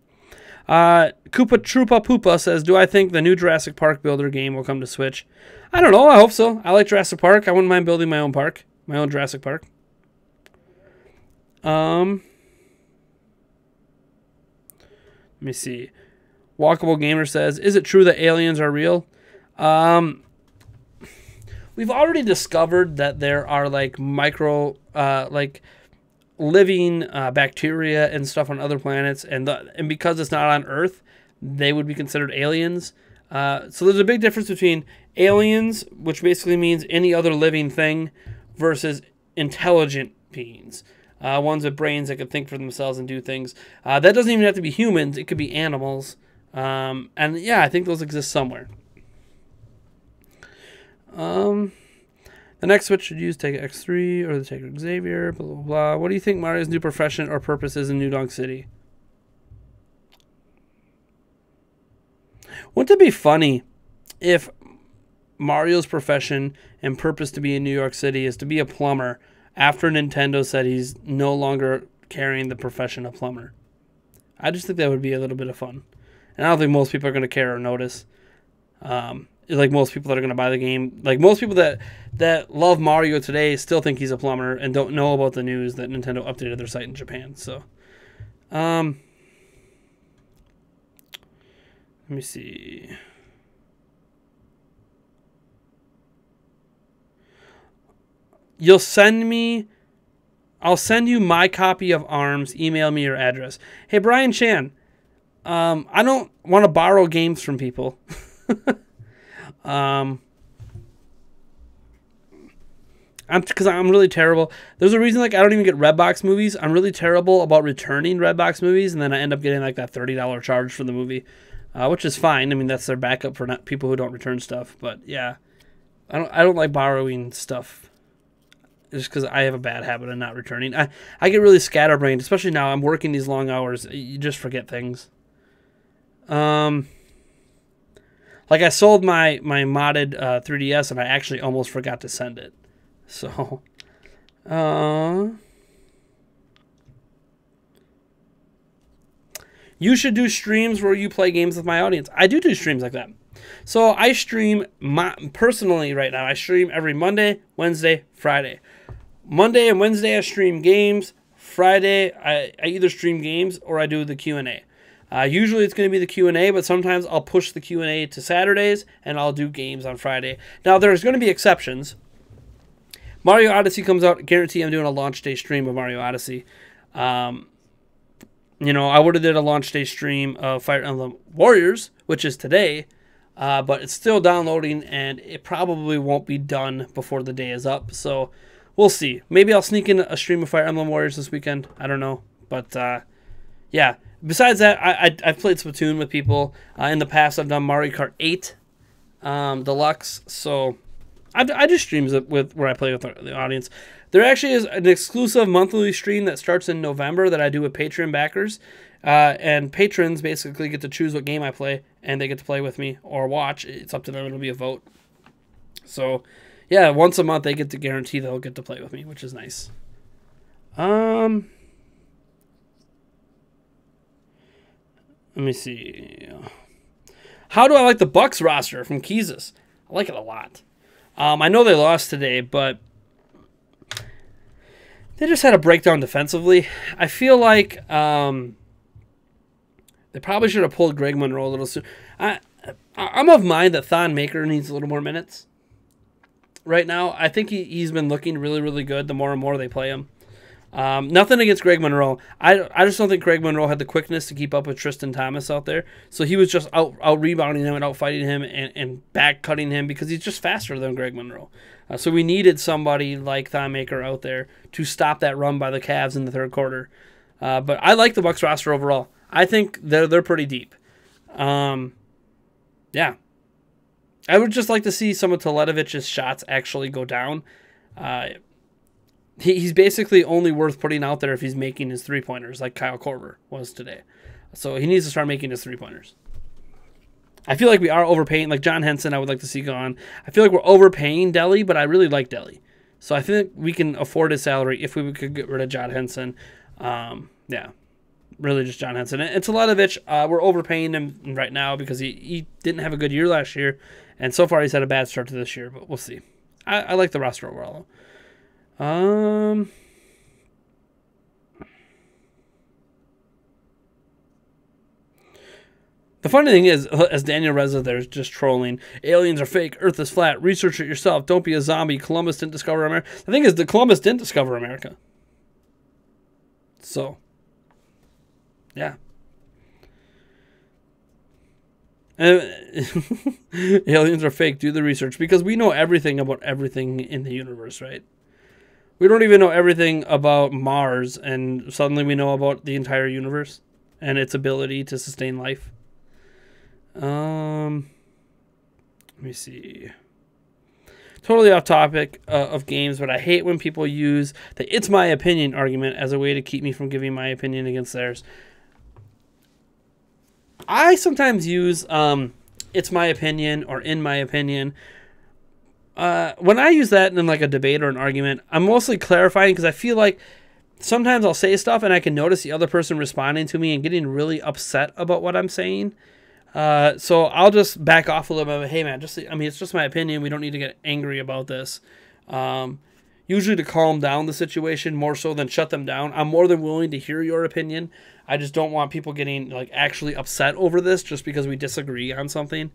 Koopa Troopa Poopa says, do I think the new Jurassic Park Builder game will come to Switch? I don't know. I hope so. I like Jurassic Park. I wouldn't mind building my own park. My own Jurassic Park. Let me see. Walkable Gamer says, is it true that aliens are real? We've already discovered that there are like living bacteria and stuff on other planets, and because it's not on Earth, they would be considered aliens. So there's a big difference between aliens, which basically means any other living thing, versus intelligent beings. Ones with brains that can think for themselves and do things. That doesn't even have to be humans. It could be animals. And yeah, I think those exist somewhere. The next Switch should use Take X3 or the Take Xavier, blah, blah, blah. What do you think Mario's new profession or purpose is in New Donk City? Wouldn't it be funny if Mario's profession and purpose to be in New York City is to be a plumber after Nintendo said he's no longer carrying the profession of plumber? I just think that would be a little bit of fun. And I don't think most people are going to care or notice. Like most people that are going to buy the game, like most people that love Mario today still think he's a plumber and don't know about the news that Nintendo updated their site in Japan. So, let me see. I'll send you my copy of ARMS. Email me your address. Hey, Brian Chan, I don't want to borrow games from people. Because I'm really terrible. There's a reason like I don't even get Redbox movies. I'm really terrible about returning Redbox movies, and then I end up getting like that $30 charge for the movie, which is fine. I mean, that's their backup for not people who don't return stuff. But yeah, I don't like borrowing stuff just because I have a bad habit of not returning. I get really scatterbrained, especially now. I'm working these long hours. You just forget things. Like I sold my modded 3DS, and I actually almost forgot to send it. So, you should do streams where you play games with my audience. I do streams like that. So I stream personally right now. I stream every Monday, Wednesday, Friday. Monday and Wednesday I stream games. Friday I either stream games or I do the Q&A. Usually it's going to be the Q&A, but sometimes I'll push the Q&A to Saturdays and I'll do games on Friday. Now there's going to be exceptions. Mario Odyssey comes out, guarantee I'm doing a launch day stream of Mario Odyssey. I would have did a launch day stream of Fire Emblem Warriors, which is today, but it's still downloading and it probably won't be done before the day is up. So we'll see. Maybe I'll sneak in a stream of Fire Emblem Warriors this weekend. I don't know, but yeah. Besides that, I've played Splatoon with people in the past. I've done Mario Kart 8 Deluxe, so I do streams where I play with the audience. There actually is an exclusive monthly stream that starts in November that I do with Patreon backers. And patrons basically get to choose what game I play, and they get to play with me or watch. It's up to them. It'll be a vote. So, yeah, once a month they get to guarantee they'll get to play with me, which is nice. Let me see. How do I like the Bucks roster from Keezus? I like it a lot. I know they lost today, but they just had a breakdown defensively. I feel like they probably should have pulled Greg Monroe a little sooner. I'm of mind that Thon Maker needs a little more minutes right now. I think he's been looking really, really good the more and more they play him. Nothing against Greg Monroe. I just don't think Greg Monroe had the quickness to keep up with Tristan Thompson out there. So he was just out rebounding him and out fighting him and back cutting him because he's just faster than Greg Monroe. So we needed somebody like Thon Maker out there to stop that run by the Cavs in the third quarter. But I like the Bucks roster overall. I think they're pretty deep. Yeah. I would just like to see some of Teletovich's shots actually go down. He's basically only worth putting out there if he's making his three-pointers like Kyle Korver was today. So he needs to start making his three-pointers. I feel like we are overpaying. Like John Henson, I would like to see gone. I feel like we're overpaying Delly, but I really like Delly. So I think we can afford his salary if we could get rid of John Henson. Yeah, really just John Henson. And Teletovic, we're overpaying him right now because he didn't have a good year last year. And so far he's had a bad start to this year, but we'll see. I like the roster overall. The funny thing is, as Daniel Reza there's just trolling, aliens are fake, Earth is flat, research it yourself, don't be a zombie, Columbus didn't discover America. The thing is, Columbus didn't discover America. So, yeah. Aliens are fake, do the research, because we know everything about everything in the universe, right? We don't even know everything about Mars, and suddenly we know about the entire universe and its ability to sustain life. Let me see. Totally off topic of games, but I hate when people use the "it's my opinion" argument as a way to keep me from giving my opinion against theirs. I sometimes use "it's my opinion" or "in my opinion." When I use that in like a debate or an argument, I'm mostly clarifying because I feel like sometimes I'll say stuff and I can notice the other person responding to me and getting really upset about what I'm saying. So I'll just back off a little bit. Hey man, it's just my opinion. We don't need to get angry about this. Usually to calm down the situation more so than shut them down. I'm more than willing to hear your opinion. I just don't want people getting like actually upset over this just because we disagree on something.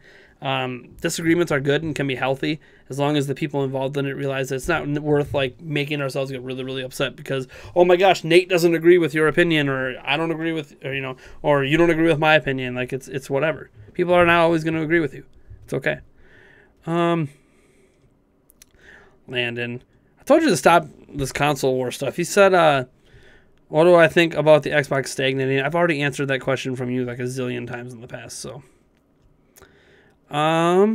Disagreements are good and can be healthy as long as the people involved in it realize that it's not worth like making ourselves get really, really upset because, oh my gosh, Nate doesn't agree with your opinion, or I don't agree with, or you don't agree with my opinion. Like it's whatever. People are not always going to agree with you. It's okay. Landon, I told you to stop this console war stuff. He said, what do I think about the Xbox stagnating? I've already answered that question from you like a zillion times in the past, so. Let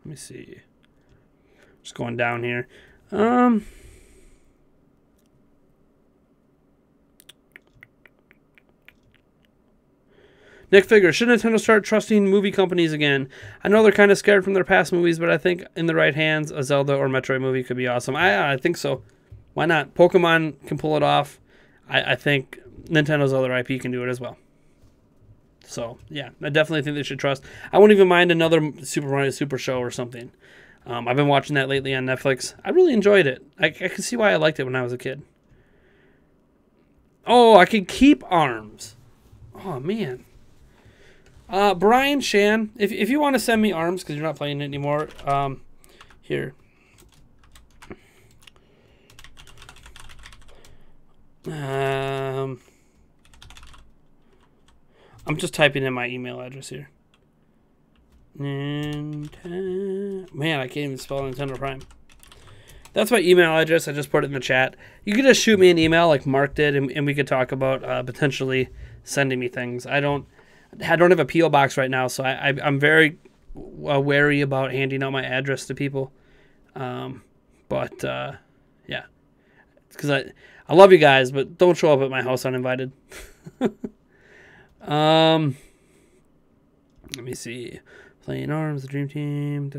me see. Just going down here. Nick Figure, should Nintendo start trusting movie companies again? I know they're kind of scared from their past movies, but I think in the right hands, a Zelda or Metroid movie could be awesome. I think so. Why not? Pokemon can pull it off. I think Nintendo's other IP can do it as well. So, yeah, I definitely think they should trust. I won't even mind another Super Mario Super Show or something. I've been watching that lately on Netflix. I really enjoyed it. I can see why I liked it when I was a kid. Oh, I can keep ARMS. Oh, man. Brian Shan, if you want to send me ARMS because you're not playing it anymore, here. I'm just typing in my email address here. Man, I can't even spell Nintendo Prime. That's my email address. I just put it in the chat. You could just shoot me an email like Mark did, and we could talk about potentially sending me things. I don't have a P.O. box right now, so I'm very wary about handing out my address to people. Yeah, because I love you guys, but don't show up at my house uninvited. Let me see. Playing ARMS, the Dream Team.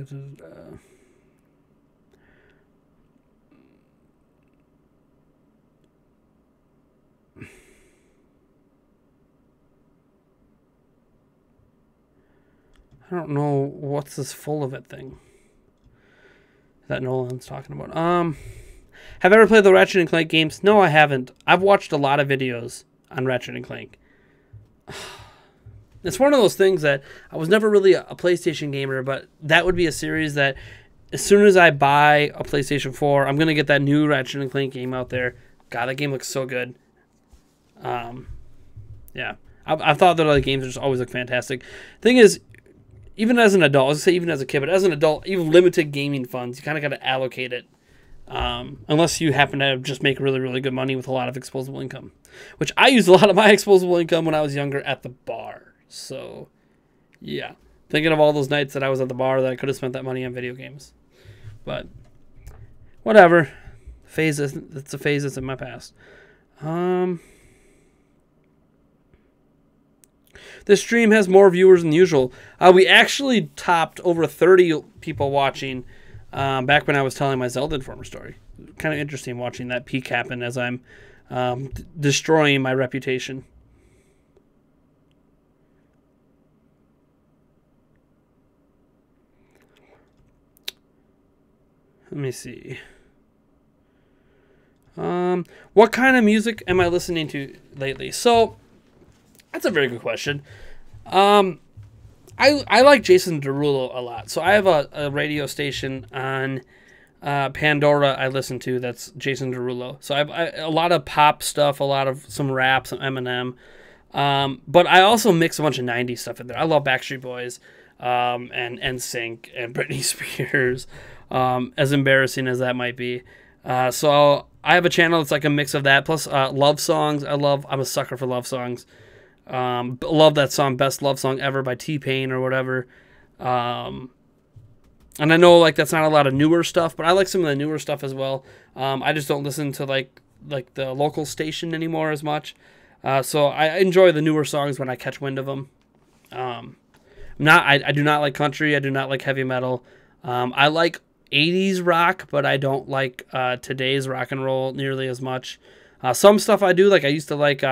I don't know what's this full of it thing that Nolan's talking about. Have I ever played the Ratchet and Clank games? No, I haven't. I've watched a lot of videos on Ratchet and Clank. It's one of those things that I was never really a PlayStation gamer, but that would be a series that as soon as I buy a PlayStation 4, I'm going to get that new Ratchet and Clank game out there. God, that game looks so good. Yeah. I thought that other games just always look fantastic. Thing is, even as an adult, I was going to say even as a kid, but as an adult, even limited gaming funds, you kind of got to allocate it. Unless you happen to just make really, really good money with a lot of disposable income. Which I used a lot of my disposable income when I was younger at the bar. So, yeah. Thinking of all those nights that I was at the bar that I could have spent that money on video games. But, whatever. It's a phase that's in my past. This stream has more viewers than usual. We actually topped over 30 people watching back when I was telling my Zelda Informer story. Kind of interesting watching that peak happen as I'm destroying my reputation. Let me see. What kind of music am I listening to lately? So, that's a very good question. I like Jason Derulo a lot. So I have a radio station on Pandora I listen to that's Jason Derulo. So I a lot of pop stuff, a lot of some rap, some Eminem. But I also mix a bunch of 90s stuff in there. I love Backstreet Boys and NSYNC and Britney Spears, as embarrassing as that might be. So I have a channel that's like a mix of that, plus love songs. I'm a sucker for love songs. Love that song, Best Love Song Ever by T-Pain or whatever. And I know like that's not a lot of newer stuff, but I like some of the newer stuff as well. I just don't listen to like the local station anymore as much. So I enjoy the newer songs when I catch wind of them. I do not like country. I do not like heavy metal. I like 80s rock, but I don't like today's rock and roll nearly as much. Some stuff I do, like I used to like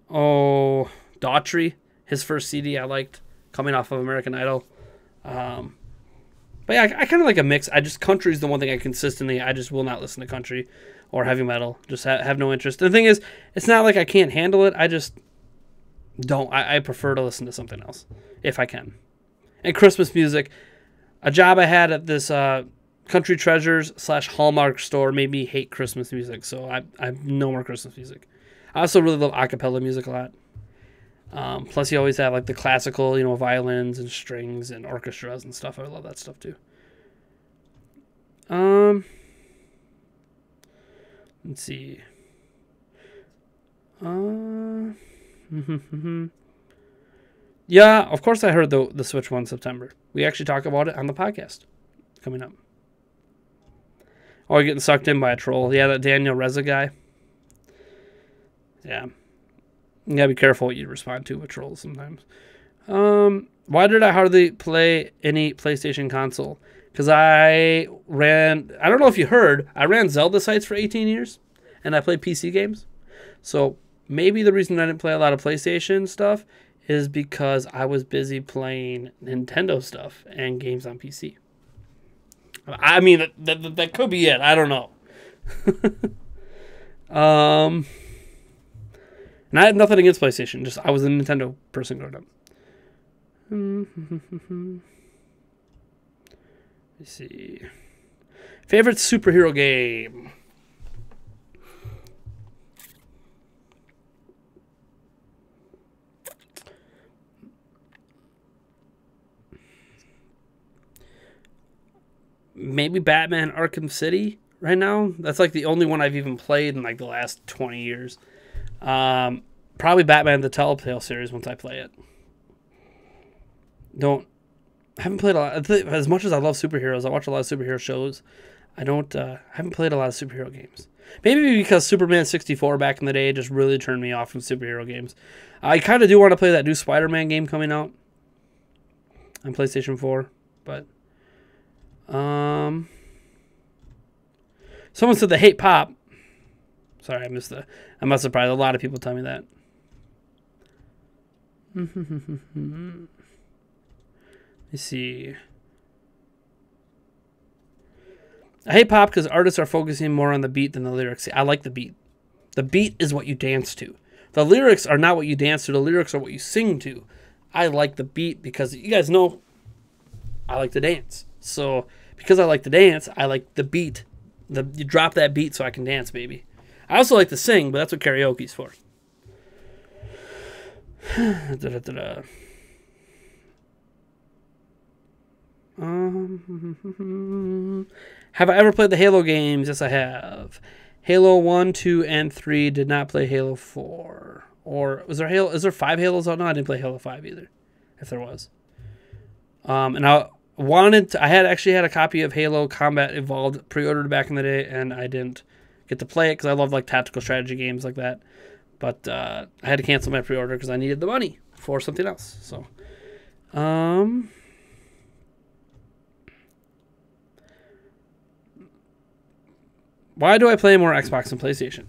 Daughtry, his first CD I liked coming off of American Idol. But yeah, I kind of like a mix. Country is the one thing I just will not listen to country or heavy metal. Just have no interest. And the thing is, it's not like I can't handle it. I just don't. I prefer to listen to something else if I can. And Christmas music, a job I had at this Country Treasures / Hallmark store made me hate Christmas music. So I have no more Christmas music. I also really love a cappella music a lot. Plus, you always have like the classical, violins and strings and orchestras and stuff. I love that stuff too. Let's see. Yeah, of course I heard the Switch one in September. We actually talk about it on the podcast coming up. Oh, you're getting sucked in by a troll. Yeah, that Daniel Reza guy. Yeah. You gotta be careful what you respond to with trolls sometimes. Why did I hardly play any PlayStation console? Because I don't know if you heard, I ran Zelda sites for 18 years, and I played PC games. So maybe the reason I didn't play a lot of PlayStation stuff is because I was busy playing Nintendo stuff and games on PC. I mean, that could be it. I don't know. And I had nothing against PlayStation. Just I was a Nintendo person growing up. Let's see. Favorite superhero game? Maybe Batman Arkham City right now. That's like the only one I've even played in like the last 20 years. Probably Batman the Telltale series once I play it. I haven't played a lot. As much as I love superheroes, I watch a lot of superhero shows. I haven't played a lot of superhero games. Maybe because Superman 64 back in the day just really turned me off from superhero games. I kind of do want to play that new Spider-Man game coming out on PlayStation 4, but someone said they hate pop. Sorry, I'm not surprised. A lot of people tell me that. Let's see. I hate pop because artists are focusing more on the beat than the lyrics. See, I like the beat. The beat is what you dance to. The lyrics are not what you dance to. The lyrics are what you sing to. I like the beat because you guys know I like to dance. So because I like to dance, I like the beat. You drop that beat so I can dance, baby. I also like to sing, but that's what karaoke's for. Have I ever played the Halo games? Yes, I have. Halo 1, 2, and 3. Did not play Halo 4. Or was there Halo? Is there 5 Halos? Oh no, I didn't play Halo 5 either. If there was. And I actually had a copy of Halo Combat Evolved pre-ordered back in the day, and I didn't get to play it because I love like tactical strategy games like that. But I had to cancel my pre-order because I needed the money for something else. So, why do I play more Xbox than PlayStation?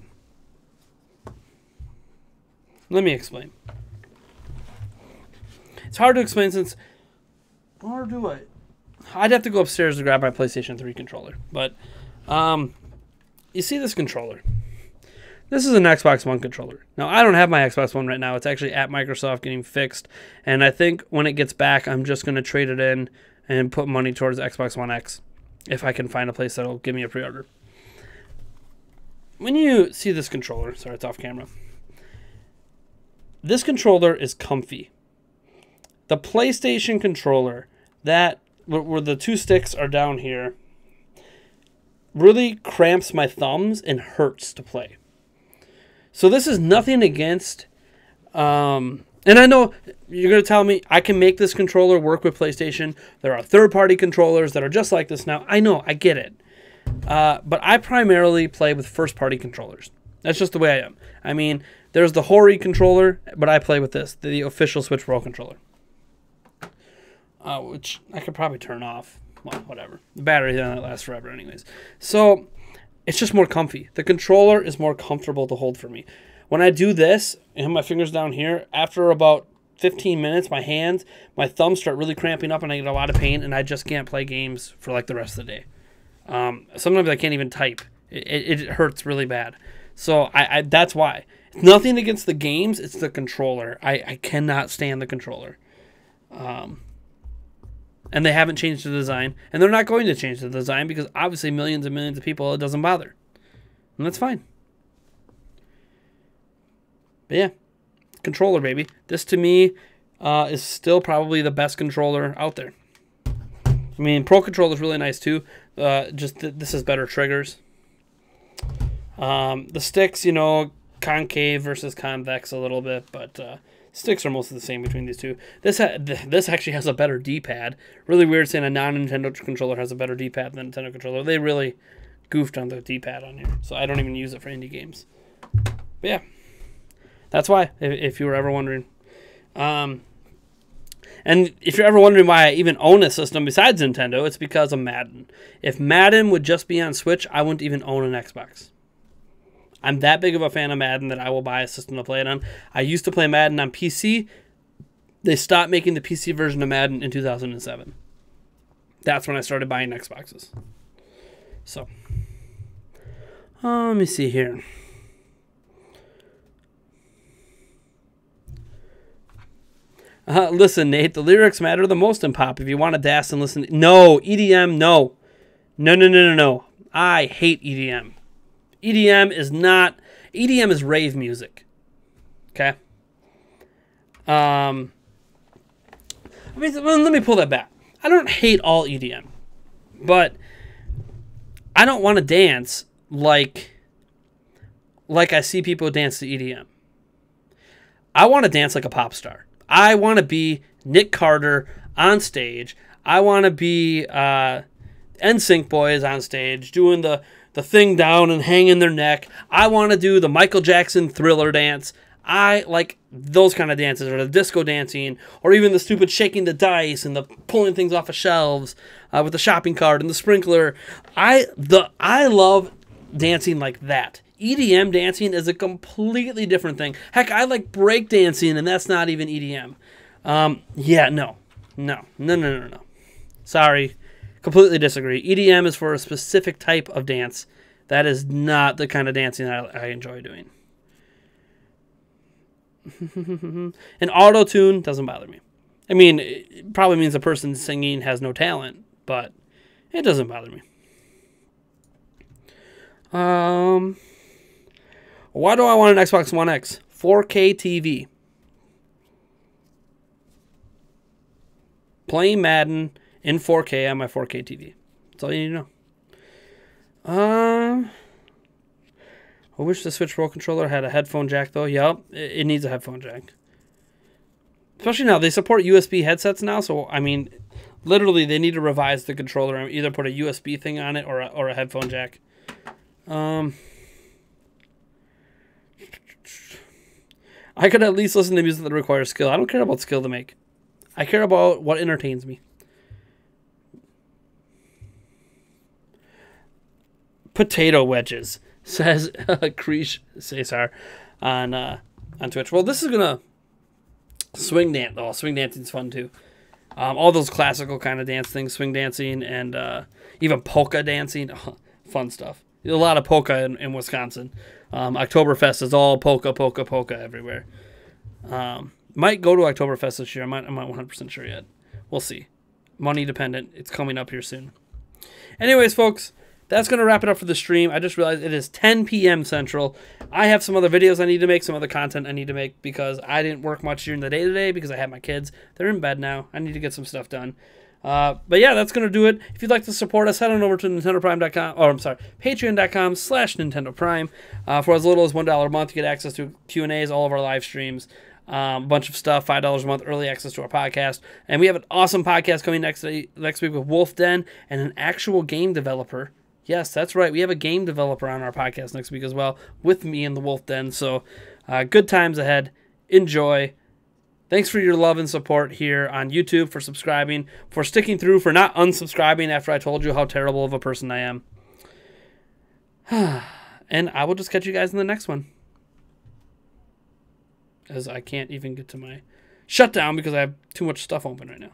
Let me explain. It's hard to explain since... Or do I? I'd have to go upstairs to grab my PlayStation 3 controller. But, you see this controller? This is an Xbox One controller. Now, I don't have my Xbox One right now. It's actually at Microsoft getting fixed. And I think when it gets back, I'm just going to trade it in and put money towards Xbox One X. If I can find a place that'll give me a pre-order. When you see this controller... Sorry, it's off camera. This controller is comfy. The PlayStation controller, that where the two sticks are down here, really cramps my thumbs and hurts to play. So this is nothing against, and I know you're going to tell me I can make this controller work with PlayStation. There are third-party controllers that are just like this now. I know, I get it. But I primarily play with first-party controllers. That's just the way I am. I mean, there's the Hori controller, but I play with this, the official Switch Pro controller. Which I could probably turn off. Well, whatever. The battery on it lasts forever anyways. So, it's just more comfy. The controller is more comfortable to hold for me. When I do this, and have my fingers down here, after about 15 minutes, my hands, my thumbs start really cramping up and I get a lot of pain and I just can't play games for like the rest of the day. Sometimes I can't even type. It hurts really bad. So, that's why. It's nothing against the games, it's the controller. I cannot stand the controller. And they haven't changed the design. And they're not going to change the design because obviously millions and millions of people, it doesn't bother. And that's fine. But yeah, controller, baby. This to me is still probably the best controller out there. I mean, Pro Controller is really nice too. This is better triggers. The sticks, you know, concave versus convex a little bit, but sticks are mostly the same between these two. This actually has a better D-pad. Really weird saying a non-Nintendo controller has a better D-pad than a Nintendo controller. They really goofed on the D-pad on here, so I don't even use it for indie games. But yeah, that's why, if you were ever wondering. And if you're ever wondering why I even own a system besides Nintendo, it's because of Madden. If Madden would just be on Switch, I wouldn't even own an Xbox. I'm that big of a fan of Madden that I will buy a system to play it on. I used to play Madden on PC. They stopped making the PC version of Madden in 2007. That's when I started buying Xboxes. So, let me see here. Listen, Nate, the lyrics matter the most in pop. If you want to dance and listen... No, EDM, no. No. I hate EDM. EDM is not... EDM is rave music. Okay? Let me pull that back. I don't hate all EDM. But I don't want to dance like I see people dance to EDM. I want to dance like a pop star. I want to be Nick Carter on stage. I want to be NSYNC boys on stage doing the thing down and hanging their neck. I want to do the Michael Jackson Thriller dance. I like those kind of dances, or the disco dancing, or even the stupid shaking the dice and the pulling things off of shelves with the shopping cart and the sprinkler. I love dancing like that. EDM dancing is a completely different thing. Heck, I like break dancing, and that's not even EDM. Yeah, no. No. Sorry. Completely disagree. EDM is for a specific type of dance. That is not the kind of dancing that I enjoy doing. And auto-tune doesn't bother me. I mean, it probably means the person singing has no talent, but it doesn't bother me. Why do I want an Xbox One X? 4K TV. Playing Madden in 4K on my 4K TV. That's all you need to know. I wish the Switch Pro controller had a headphone jack, though. Yup, it needs a headphone jack. Especially now, they support USB headsets now, so, I mean, literally, they need to revise the controller and either put a USB thing on it or a headphone jack. I could at least listen to music that requires skill. I don't care about skill to make. I care about what entertains me. Potato wedges, says Krish Cesar on Twitch. Well, this is gonna swing dance. Oh, swing dancing's fun too. All those classical kind of dance things, swing dancing and even polka dancing. Oh, fun stuff. There's a lot of polka in Wisconsin. Oktoberfest is all polka everywhere. Might go to Oktoberfest this year. I'm not 100% sure yet. We'll see. Money dependent. It's coming up here soon. Anyways, folks, that's going to wrap it up for the stream. I just realized it is 10 p.m. Central. I have some other videos I need to make, some other content I need to make because I didn't work much during the day today because I had my kids. They're in bed now. I need to get some stuff done. But yeah, that's going to do it. If you'd like to support us, head on over to NintendoPrime.com, or I'm sorry, Patreon.com/NintendoPrime. For as little as $1 a month, you get access to Q&As, all of our live streams, a bunch of stuff, $5 a month, early access to our podcast. And we have an awesome podcast coming next week with Wolf Den and an actual game developer. Yes, that's right. We have a game developer on our podcast next week as well with me in the Wolf Den. So good times ahead. Enjoy. Thanks for your love and support here on YouTube, for subscribing, for sticking through, for not unsubscribing after I told you how terrible of a person I am. And I will just catch you guys in the next one. As I can't even get to my shutdown because I have too much stuff open right now.